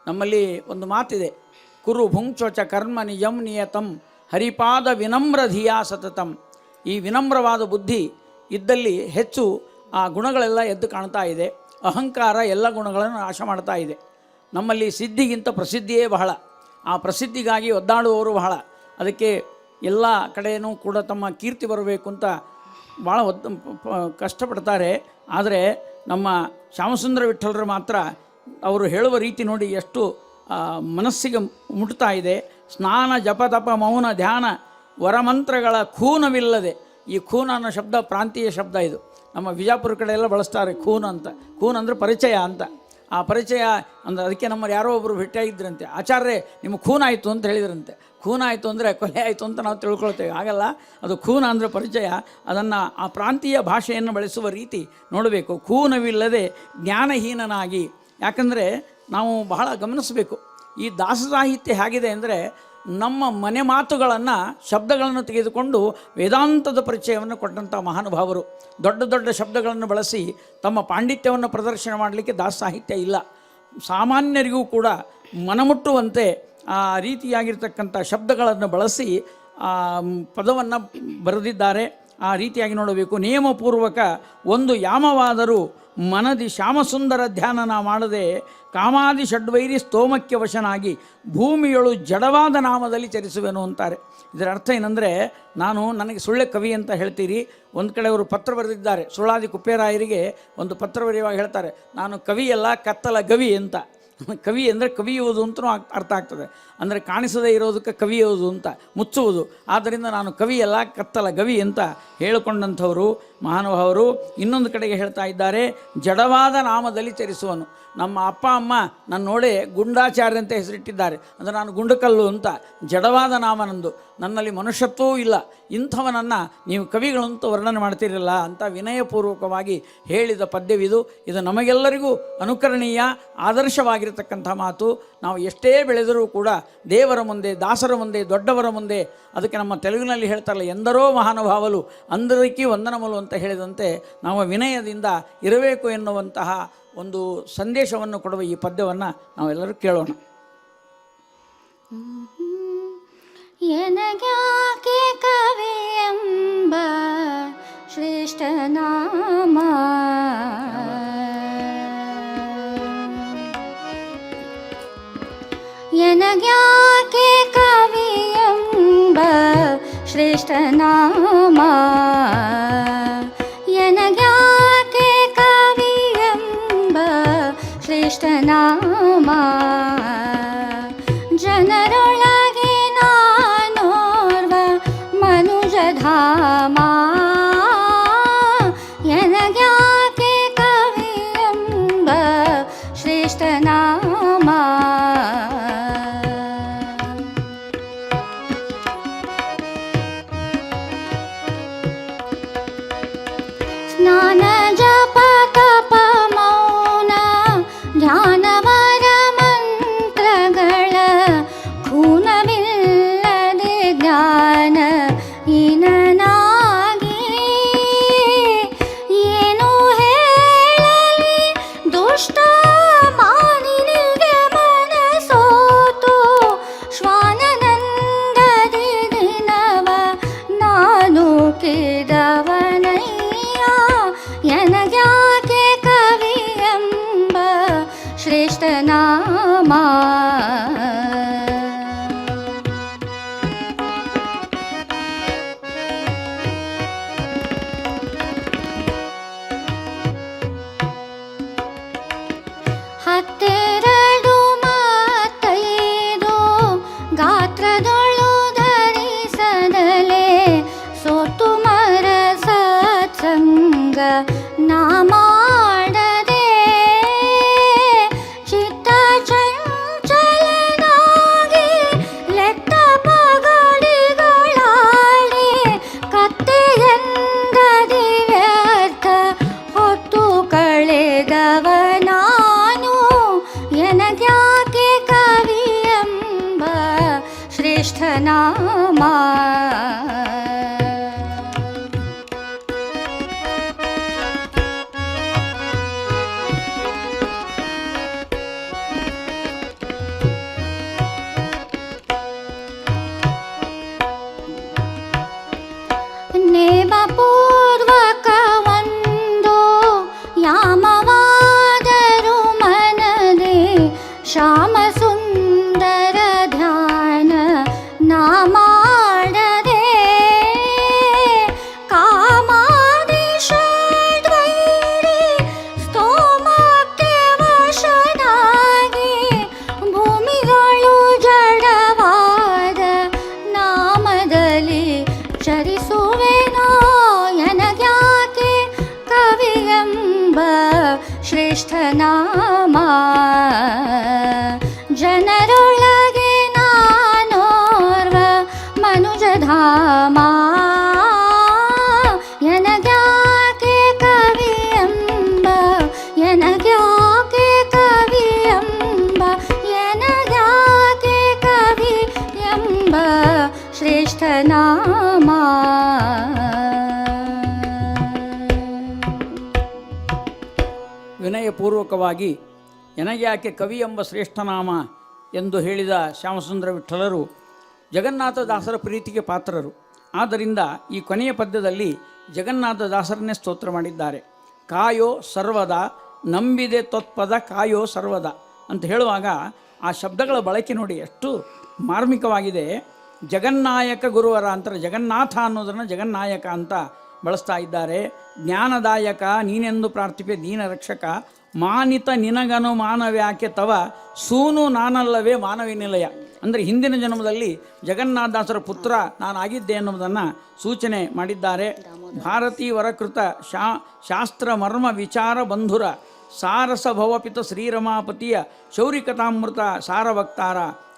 ನಮ್ಮಲ್ಲಿ ಒಂದು ಮಾತಿದೆ, ಕುರು ಭುಂಕ್ಷೋಚ ಕರ್ಮ ನಿಜಂ ನಿಯತಂ ಹರಿಪಾದ ವಿನಮ್ರ ಧಿಯಾ ಸತತಂ. ಈ ವಿನಮ್ರವಾದ ಬುದ್ಧಿ ಇದ್ದಲ್ಲಿ ಹೆಚ್ಚು ಆ ಗುಣಗಳೆಲ್ಲ ಎದ್ದು ಕಾಣ್ತಾ ಇದೆ. ಅಹಂಕಾರ ಎಲ್ಲ ಗುಣಗಳನ್ನು ನಾಶ ಮಾಡ್ತಾ ಇದೆ. ನಮ್ಮಲ್ಲಿ ಸಿದ್ಧಿಗಿಂತ ಪ್ರಸಿದ್ಧಿಯೇ ಬಹಳ. ಆ ಪ್ರಸಿದ್ಧಿಗಾಗಿ ಒದ್ದಾಡುವವರು ಬಹಳ. ಅದಕ್ಕೆ ಎಲ್ಲ ಕಡೆಯೂ ಕೂಡ ತಮ್ಮ ಕೀರ್ತಿ ಬರಬೇಕು ಅಂತ ಭಾಳ ಕಷ್ಟಪಡ್ತಾರೆ. ಆದರೆ ನಮ್ಮ ಶ್ಯಾಮಸುಂದರ ವಿಠ್ಠಲರು ಮಾತ್ರ ಅವರು ಹೇಳುವ ರೀತಿ ನೋಡಿ ಎಷ್ಟು ಮನಸ್ಸಿಗೆ ಮುಟ್ತಾ ಇದೆ. ಸ್ನಾನ ಜಪ ತಪ ಮೌನ ಧ್ಯಾನ ವರಮಂತ್ರಗಳ ಖೂನವಿಲ್ಲದೆ. ಈ ಖೂನ್ ಅನ್ನೋ ಶಬ್ದ ಪ್ರಾಂತೀಯ ಶಬ್ದ. ಇದು ನಮ್ಮ ವಿಜಾಪುರ ಕಡೆ ಎಲ್ಲ ಬಳಸ್ತಾರೆ ಖೂನ್ ಅಂತ. ಖೂನ್ ಅಂದರೆ ಪರಿಚಯ ಅಂತ. ಆ ಪರಿಚಯ ಅಂದರೆ ಅದಕ್ಕೆ ನಮ್ಮಲ್ಲಿ ಯಾರೋ ಒಬ್ಬರು ಭೇಟಿಯಾಗಿದ್ದರಂತೆ. ಆಚಾರ್ಯರೇ ನಿಮ್ಮ ಖೂನ್ ಆಯಿತು ಅಂತ ಹೇಳಿದ್ರಂತೆ. ಖೂನ್ ಆಯಿತು ಅಂದರೆ ಕೊಲೆ ಆಯಿತು ಅಂತ ನಾವು ತಿಳ್ಕೊಳ್ತೇವೆ. ಹಾಗಲ್ಲ, ಅದು ಖೂನ್ ಅಂದರೆ ಪರಿಚಯ. ಅದನ್ನು ಆ ಪ್ರಾಂತೀಯ ಭಾಷೆಯನ್ನು ಬಳಸುವ ರೀತಿ ನೋಡಬೇಕು. ಖೂನವಿಲ್ಲದೆ ಜ್ಞಾನಹೀನನಾಗಿ. ಯಾಕಂದರೆ ನಾವು ಬಹಳ ಗಮನಿಸಬೇಕು, ಈ ದಾಸ ಸಾಹಿತ್ಯ ಹೇಗಿದೆ ಅಂದರೆ ನಮ್ಮ ಮನೆ ಮಾತುಗಳನ್ನು ಶಬ್ದಗಳನ್ನು ತೆಗೆದುಕೊಂಡು ವೇದಾಂತದ ಪರಿಚಯವನ್ನು ಕೊಟ್ಟಂಥ ಮಹಾನುಭಾವರು. ದೊಡ್ಡ ದೊಡ್ಡ ಶಬ್ದಗಳನ್ನು ಬಳಸಿ ತಮ್ಮ ಪಾಂಡಿತ್ಯವನ್ನು ಪ್ರದರ್ಶನ ಮಾಡಲಿಕ್ಕೆ ದಾಸ ಸಾಹಿತ್ಯ ಇಲ್ಲ. ಸಾಮಾನ್ಯರಿಗೂ ಕೂಡ ಮನಮುಟ್ಟುವಂತೆ ಆ ರೀತಿಯಾಗಿರ್ತಕ್ಕಂಥ ಶಬ್ದಗಳನ್ನು ಬಳಸಿ ಪದವನ್ನು ಬರೆದಿದ್ದಾರೆ. ಆ ರೀತಿಯಾಗಿ ನೋಡಬೇಕು. ನಿಯಮಪೂರ್ವಕ ಒಂದು ಯಾಮವಾದರೂ ಮನದಿ ಶ್ಯಾಮಸುಂದರ ಧ್ಯಾನನ ಮಾಡದೆ ಕಾಮಾದಿ ಷಡ್ವೈರಿ ಸ್ತೋಮಕ್ಕೆ ವಶನಾಗಿ ಭೂಮಿಯೊಳು ಜಡವಾದ ನಾಮದಲ್ಲಿ ಚರಿಸುವೆನು ಅಂತಾರೆ. ಇದರ ಅರ್ಥ ಏನಂದರೆ, ನನಗೆ ಸುಳ್ಳೆ ಕವಿ ಅಂತ ಹೇಳ್ತೀರಿ. ಒಂದು ಕಡೆ ಅವರು ಪತ್ರ ಬರೆದಿದ್ದಾರೆ. ಸುಳ್ಳಾದಿ ಕುಪ್ಪೇರಾಯರಿಗೆ ಒಂದು ಪತ್ರ ಬರೆಯುವಾಗ ಹೇಳ್ತಾರೆ, ನಾನು ಕವಿಯಲ್ಲ ಕತ್ತಲ ಗವಿ ಅಂತ. ಕವಿ ಅಂದರೆ ಕವಿಯುವುದು ಅಂತಲೂ ಅರ್ಥ ಆಗ್ತದೆ. ಅಂದರೆ ಕಾಣಿಸದೇ ಇರೋದಕ್ಕೆ ಕವಿಯುವುದು ಅಂತ, ಮುಚ್ಚುವುದು. ಆದ್ದರಿಂದ ನಾನು ಕವಿಯಲ್ಲ ಕತ್ತಲ ಗವಿ ಅಂತ ಹೇಳಿಕೊಂಡಂಥವರು ಮಹಾನುಭಾವರು. ಇನ್ನೊಂದು ಕಡೆಗೆ ಹೇಳ್ತಾ ಇದ್ದಾರೆ, ಜಡವಾದ ನಾಮದಲ್ಲಿ ಚರಿಸುವನು. ನಮ್ಮ ಅಪ್ಪ ಅಮ್ಮ ನನ್ನ ನೋಡೇ ಗುಂಡಾಚಾರ್ಯ ಅಂತ ಹೆಸರಿಟ್ಟಿದ್ದಾರೆ. ಅಂದರೆ ನಾನು ಗುಂಡಕಲ್ಲು ಅಂತ. ಜಡವಾದ ನಾಮ ನಂದು, ನನ್ನಲ್ಲಿ ಮನುಷ್ಯತ್ವವೂ ಇಲ್ಲ. ಇಂಥವನನ್ನು ನೀವು ಕವಿಗಳಂತೂ ವರ್ಣನೆ ಮಾಡ್ತಿರಲ್ಲ ಅಂತ ವಿನಯಪೂರ್ವಕವಾಗಿ ಹೇಳಿದ ಪದ್ಯವಿದು. ಇದು ನಮಗೆಲ್ಲರಿಗೂ ಅನುಕರಣೀಯ ಆದರ್ಶವಾಗಿರತಕ್ಕಂಥ ಮಾತು. ನಾವು ಎಷ್ಟೇ ಬೆಳೆದರೂ ಕೂಡ ದೇವರ ಮುಂದೆ, ದಾಸರ ಮುಂದೆ, ದೊಡ್ಡವರ ಮುಂದೆ, ಅದಕ್ಕೆ ನಮ್ಮ ತೆಲುಗಿನಲ್ಲಿ ಹೇಳ್ತಾರಲ್ಲ, ಎಂದರೋ ಮಹಾನುಭಾವಲು ಅಂದರಿಕಿ ವಂದನಮಲು ಅಂತ ಹೇಳಿದಂತೆ ನಾವು ವಿನಯದಿಂದ ಇರಬೇಕು ಎನ್ನುವಂತಹ ಒಂದು ಸಂದೇಶವನ್ನು ಕೊಡುವ ಈ ಪದ್ಯವನ್ನು ನಾವೆಲ್ಲರೂ ಕೇಳೋಣ. ಎನಗ್ಯಾಕೆ ಕವಿ ಎಂಬ ಶ್ರೇಷ್ಠ ನಾಮ, ಶ್ರೇಷ್ಠ ನಾಮ ಎನಗ್ಯಾಕೆ ಕವಿಯೆಂಬ ಶ್ರೇಷ್ಠ ನಾಮ ಜನರೊಳಗೆ ನಾನೋರ್ವ ಮನುಜಧಾಮ ಎನಗ್ಯಾಕೆ ಕವಿಯೆಂಬ ಶ್ರೇಷ್ಠ ನಾಮ ಸ್ನಾನ ಜಪ ತಪ ಮೌನ ಧ್ಯಾನವರ ಮಂತ್ರಗಳ ಖೂನವಿಲ್ಲದೆ ಜ್ಞಾನ ಹೀನನಾಗಿ ಏನು ಹೇಳಲಿ ದುಷ್ಟ ಮಾನಿನಿಗೆ ಮನಸೋತು ಶ್ವಾನನಂದದಿ ದಿನವ ನಾನು ಕೇದವನಯ್ಯ ಎನಗ್ಯಾಕೆ ಕವಿಯೆಂಬ ಶ್ರೇಷ್ಠ ನಾಮ ಹತ್ತೆರಡು ಮತ್ತೈದು ಗಾತ್ರದೊಳು ಧರಿಸದಲೆ ಸೋತು ಮರ ಸತ್ಸಂಗ ನಾ ಮಾಡದೆ ಚಿತ್ತ ಚಂಚಲನಾಗಿ ಲೆಕ್ಕ ಪಗಡಿಗಳಾಡಿ ಕತ್ತೆಯಂದದಿ ವ್ಯರ್ಥ ಹೊತ್ತು ಕಳೆದವ ನಾನು ಎನಗ್ಯಾಕೆ ಕವಿಯೆಂಬ ಶ್ರೇಷ್ಠ ನಾಮ ನೇಮ ಪೂರ್ವಕ ಒಂದು ಯಾಮವಾದರು ಮನದೆ ಶ್ಯಾಮ ಸುಂದರ ಧ್ಯಾನ ನಾ ಮಾಡದೆ ಕಾಮಾದಿ ಷಡ್ವೈರಿ ಸ್ತೋಮಕ್ಕೆ ವಶನಾಗಿ ಭೂಮಿಗಳು ಜಡವಾದ ನಾಮದಲ್ಲಿ ಚರಿಸುವೆನೋ ಎನಗ್ಯಾಕೆ ಕವಿಯೆಂಬ ಶ್ರೇಷ್ಠ ನಾಮ ಜನರೊಳಗೆ ನಾನೋರ್ವ ಮನುಜಧಾಮ ಎನಗ್ಯಾಕೆ ಕವಿಯೆಂಬ ಎನಗ್ಯಾಕೆ ಕವಿಯೆಂಬ ಎನಗ್ಯಾಕೆ ಕವಿಯೆಂಬ ಶ್ರೇಷ್ಠ ನಾಮ ವಿನಯಪೂರ್ವಕವಾಗಿ ಎನಗ್ಯಾಕೆ ಕವಿ ಎಂಬ ಶ್ರೇಷ್ಠನಾಮ ಎಂದು ಹೇಳಿದ ಶ್ಯಾಮಸುಂದರ ವಿಠಲರು ಜಗನ್ನಾಥದಾಸರ ಪ್ರೀತಿಗೆ ಪಾತ್ರರು. ಆದ್ದರಿಂದ ಈ ಕೊನೆಯ ಪದ್ಯದಲ್ಲಿ ಜಗನ್ನಾಥದಾಸರನ್ನೇ ಸ್ತೋತ್ರ ಮಾಡಿದ್ದಾರೆ. ಕಾಯೋ ಸರ್ವದ ನಂಬಿದೆ ತ್ವತ್ಪದ ಕಾಯೋ ಸರ್ವದ ಅಂತ ಹೇಳುವಾಗ ಆ ಶಬ್ದಗಳ ಬಳಕೆ ನೋಡಿ ಎಷ್ಟು ಮಾರ್ಮಿಕವಾಗಿದೆ. ಜಗನ್ನಾಯಕ ಗುರುವರ ಅಂತಾರೆ, ಜಗನ್ನಾಥ ಅನ್ನೋದನ್ನು ಜಗನ್ನಾಯಕ ಅಂತ ಬಳಸ್ತಾ ಇದ್ದಾರೆ. ಜ್ಞಾನದಾಯಕ ನೀನೆಂದು ಪ್ರಾರ್ಥಿಪೆ ದೀನ ರಕ್ಷಕ ಮಾನಿತ ನಿನಗನು ಮಾನವ್ಯಾಕೆ ತವ ಸೂನು ನಾನಲ್ಲವೇ ಮಾನವಿ ನಿಲಯ. ಅಂದರೆ ಹಿಂದಿನ ಜನ್ಮದಲ್ಲಿ ಜಗನ್ನಾಥದಾಸರ ಪುತ್ರ ನಾನಾಗಿದ್ದೆ ಎನ್ನುವುದನ್ನು ಸೂಚನೆ ಮಾಡಿದ್ದಾರೆ. ಭಾರತೀ ವರಕೃತ ಶಾಸ್ತ್ರ ಮರ್ಮ ವಿಚಾರ ಬಂಧುರ ಸಾರಸ ಭವಪಿತ ಶ್ರೀರಮಾಪತಿಯ ಶೌರಿಕತಾಮೃತ ಸಾರವಕ್ತಾರ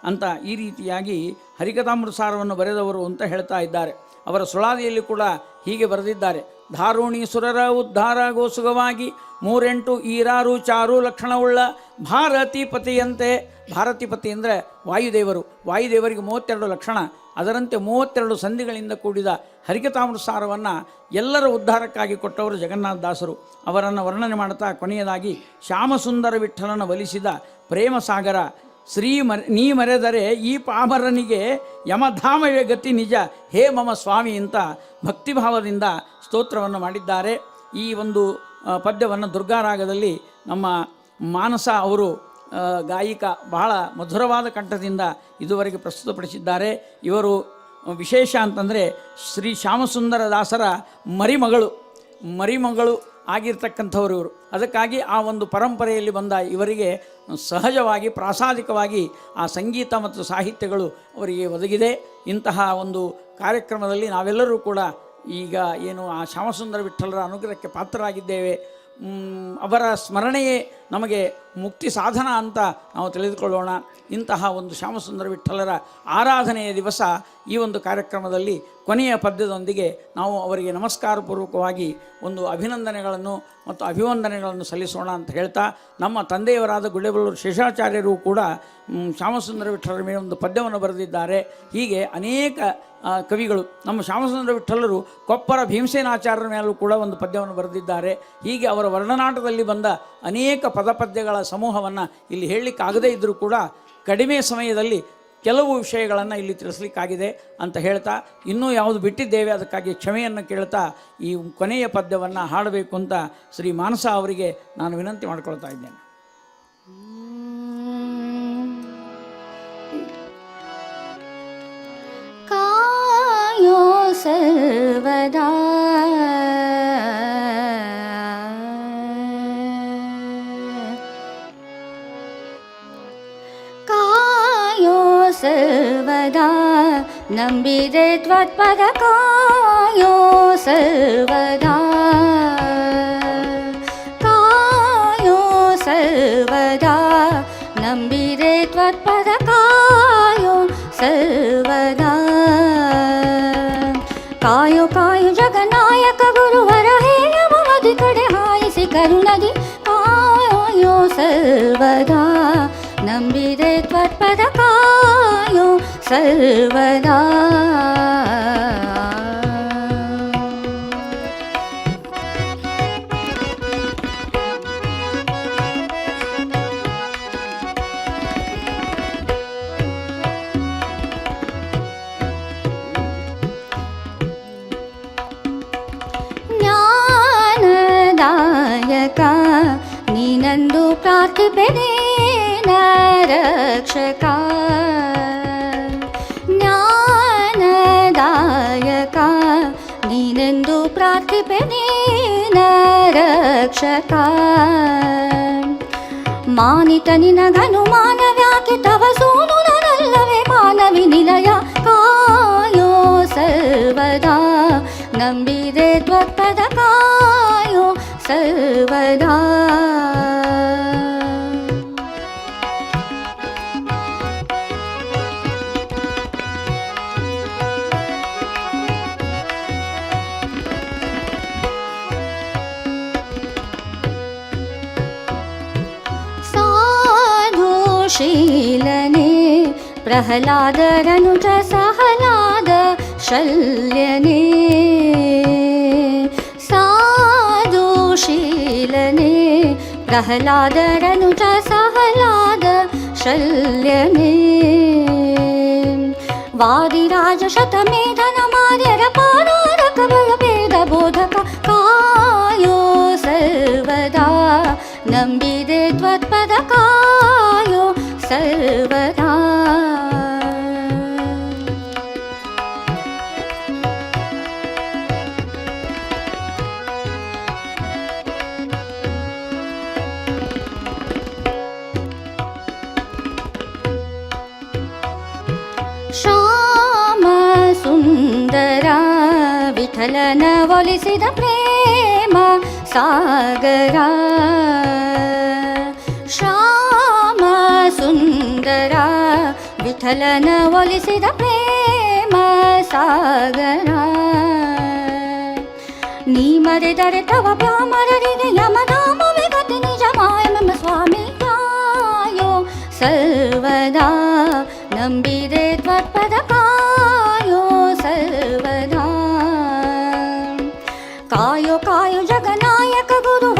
ಅಂತ ಈ ರೀತಿಯಾಗಿ ಹರಿಕಥಾಮೃತ ಸಾರವನ್ನು ಬರೆದವರು ಅಂತ ಹೇಳ್ತಾ ಇದ್ದಾರೆ. ಅವರ ಸುಳಾದಿಯಲ್ಲಿ ಕೂಡ ಹೀಗೆ ಬರೆದಿದ್ದಾರೆ. ಧಾರುಣೀಸುರರ ಉದ್ಧಾರ ಗೋಸುಗವಾಗಿ 38 ಈರಾರು ಚಾರು ಲಕ್ಷಣವುಳ್ಳ ಭಾರತೀಪತಿಯಂತೆ. ಭಾರತೀಪತಿ ಅಂದರೆ ವಾಯುದೇವರು. ವಾಯುದೇವರಿಗೆ 32 ಲಕ್ಷಣ, ಅದರಂತೆ 32 ಸಂಧಿಗಳಿಂದ ಕೂಡಿದ ಹರಿಕಥಾಮೃತ ಸಾರವನ್ನು ಎಲ್ಲರ ಉದ್ಧಾರಕ್ಕಾಗಿ ಕೊಟ್ಟವರು ಜಗನ್ನಾಥದಾಸರು. ಅವರನ್ನು ವರ್ಣನೆ ಮಾಡ್ತಾ ಕೊನೆಯದಾಗಿ ಶ್ಯಾಮಸುಂದರ ವಿಠಲನ ಒಲಿಸಿದ ಪ್ರೇಮ ಸಾಗರ ನೀ ಮರೆದರೆ ಈ ಪಾಮರನಿಗೆ ಯಮಧಾಮವೇ ಗತಿ ನಿಜ ಹೇ ಮಮ ಸ್ವಾಮಿ ಅಂತ ಭಕ್ತಿಭಾವದಿಂದ ಸ್ತೋತ್ರವನ್ನು ಮಾಡಿದ್ದಾರೆ. ಈ ಒಂದು ಪದ್ಯವನ್ನು ದುರ್ಗಾರಾಗದಲ್ಲಿ ನಮ್ಮ ಮಾನಸ ಅವರು ಗಾಯಿಕ ಬಹಳ ಮಧುರವಾದ ಕಂಠದಿಂದ ಇದುವರೆಗೆ ಪ್ರಸ್ತುತಪಡಿಸಿದ್ದಾರೆ. ಇವರು ವಿಶೇಷ ಅಂತಂದರೆ ಶ್ರೀ ಶ್ಯಾಮಸುಂದರ ದಾಸರ ಮರಿಮಗಳು ಆಗಿರ್ತಕ್ಕಂಥವ್ರು ಇವರು. ಅದಕ್ಕಾಗಿ ಆ ಒಂದು ಪರಂಪರೆಯಲ್ಲಿ ಬಂದ ಇವರಿಗೆ ಸಹಜವಾಗಿ ಪ್ರಾಸಾದಿಕವಾಗಿ ಆ ಸಂಗೀತ ಮತ್ತು ಸಾಹಿತ್ಯಗಳು ಅವರಿಗೆ ಒದಗಿದೆ. ಇಂತಹ ಒಂದು ಕಾರ್ಯಕ್ರಮದಲ್ಲಿ ನಾವೆಲ್ಲರೂ ಕೂಡ ಈಗ ಏನು ಆ ಶ್ಯಾಮಸುಂದರ ವಿಠ್ಠಲರ ಅನುಗ್ರಹಕ್ಕೆ ಪಾತ್ರರಾಗಿದ್ದೇವೆ. ಅವರ ಸ್ಮರಣೆಯೇ ನಮಗೆ ಮುಕ್ತಿ ಸಾಧನ ಅಂತ ನಾವು ತಿಳಿದುಕೊಳ್ಳೋಣ. ಇಂತಹ ಒಂದು ಶ್ಯಾಮಸುಂದರ ವಿಠ್ಠಲರ ಆರಾಧನೆಯ ದಿವಸ ಈ ಒಂದು ಕಾರ್ಯಕ್ರಮದಲ್ಲಿ ಕೊನೆಯ ಪದ್ಯದೊಂದಿಗೆ ನಾವು ಅವರಿಗೆ ನಮಸ್ಕಾರಪೂರ್ವಕವಾಗಿ ಒಂದು ಅಭಿನಂದನೆಗಳನ್ನು ಮತ್ತು ಅಭಿವಂದನೆಗಳನ್ನು ಸಲ್ಲಿಸೋಣ ಅಂತ ಹೇಳ್ತಾ, ನಮ್ಮ ತಂದೆಯವರಾದ ಗುಡ್ಡೆಬೆಳ್ಳೂರು ಶೇಷಾಚಾರ್ಯರು ಕೂಡ ಶ್ಯಾಮಸುಂದರ ವಿಠ್ಠಲರ ಮೇಲೆ ಒಂದು ಪದ್ಯವನ್ನು ಬರೆದಿದ್ದಾರೆ. ಹೀಗೆ ಅನೇಕ ಕವಿಗಳು, ನಮ್ಮ ಶ್ಯಾಮಸುಂದರ ವಿಠ್ಠಲರು ಕೊಪ್ಪರ ಭೀಮಸೇನಾಚಾರ್ಯರ ಮೇಲೂ ಕೂಡ ಒಂದು ಪದ್ಯವನ್ನು ಬರೆದಿದ್ದಾರೆ. ಹೀಗೆ ಅವರ ವರ್ಣನಾಟದಲ್ಲಿ ಬಂದ ಅನೇಕ ಪದಪದ್ಯಗಳ ಸಮೂಹವನ್ನು ಇಲ್ಲಿ ಹೇಳಲಿಕ್ಕಾಗದೇ ಇದ್ದರೂ ಕೂಡ ಕಡಿಮೆ ಸಮಯದಲ್ಲಿ ಕೆಲವು ವಿಷಯಗಳನ್ನು ಇಲ್ಲಿ ತಿಳಿಸ್ಲಿಕ್ಕಾಗಿದೆ ಅಂತ ಹೇಳ್ತಾ, ಇನ್ನೂ ಯಾವುದು ಬಿಟ್ಟಿದ್ದೇವೆ ಅದಕ್ಕಾಗಿ ಕ್ಷಮೆಯನ್ನು ಕೇಳ್ತಾ ಈ ಕೊನೆಯ ಪದ್ಯವನ್ನು ಹಾಡಬೇಕು ಅಂತ ಶ್ರೀ ಮಾನಸ ಅವರಿಗೆ ನಾನು ವಿನಂತಿ ಮಾಡಿಕೊಳ್ತಾ ಇದ್ದೇನೆ. ಕಾಯೋ ಸರ್ವದಾ ಸರ್ವದಾ ನಂಬಿದೆ ತ್ವತ್ಪದ ಕಾಯೋ ಸರ್ವದಾ ಕಾಯೋ ಸರ್ವದಾ ನಂಬಿದೆ ತ್ವತ್ಪದ ಕಾಯೋ ಸರ್ವದಾ ಕಾಯೋ ಕಾಯೋ ಜಗನಾಯಕ ಗುರುವರ ಹೇಯ ಮಮದಿ ಕಡೆ ಹಾಯಿಸಿ ಕರುಣದಿ ಕಾಯೋ ಸರ್ವದಾ ನಂಬಿದೆ ತ್ವತ್ಪದ ಕಾಯೋ ಸರ್ವದಾ ಜ್ಞಾನದಾಯಕ ನೀನಂದು ಪ್ರಾರ್ಥಿಪೆನೆ ರಕ್ಷಕ ಜ್ಞಾನದಾಯಕ ನೀನೆಂದು ಪ್ರಾರ್ಥಿಪೆನೆ ರಕ್ಷಕ ಮಾನಿತ ನಿನಗನು ಮಾನವ್ಯಾಕೆ ತವ ಸೋನು ನನ್ನಲ್ಲವೇ ಮಾನವಿ ನಿಲಯ ಕಾಯೋ ಸರ್ವದಾ ನಂಬಿದೆ ತ್ವತ್ಪದ ಕಾಯೋ ಸರ್ವದಾ शीलने प्रह्लादरनुज सहलाद शल्यने साधुशीलने प्रह्लादरनुज सहलाद शल्यने वादिराज शतमेधन मार्यर पारारक बलभेद बोधक कायो सर्वदा ನಂಬಿದೆ ತ್ವತ್ಪದ ಕಾಯೋ ಸರ್ವದಾ ಶ್ಯಾಮ ಸುಂದರ ವಿಠಲನ ಒಲಿಸಿದ ಪ್ರೇಮ ಸಾಗರ ಶ್ಯಾಮ ಸುಂದರ ವಿಠಲನ ಒಲಿಸಿದ ಪ್ರೇಮ ಸಾಗರ ನೀ ಮರೆದರೆ ತವ ಬ್ರಾಹ್ಮಣರಿಗೆ ಯಮಧಾಮವೇ ಗತಿ ನಿಜ ಮಾಯಮ ಸ್ವಾಮಿ ಕಾಯೋ ಸರ್ವದಾ ನಂಬಿದೆ ತ್ವತ್ಪದ ಕಾಯೋ ಸರ್ವದಾ ಕಾಯೋ ಕಾಯೋ ಜಗನಾಯಕ ಗುರು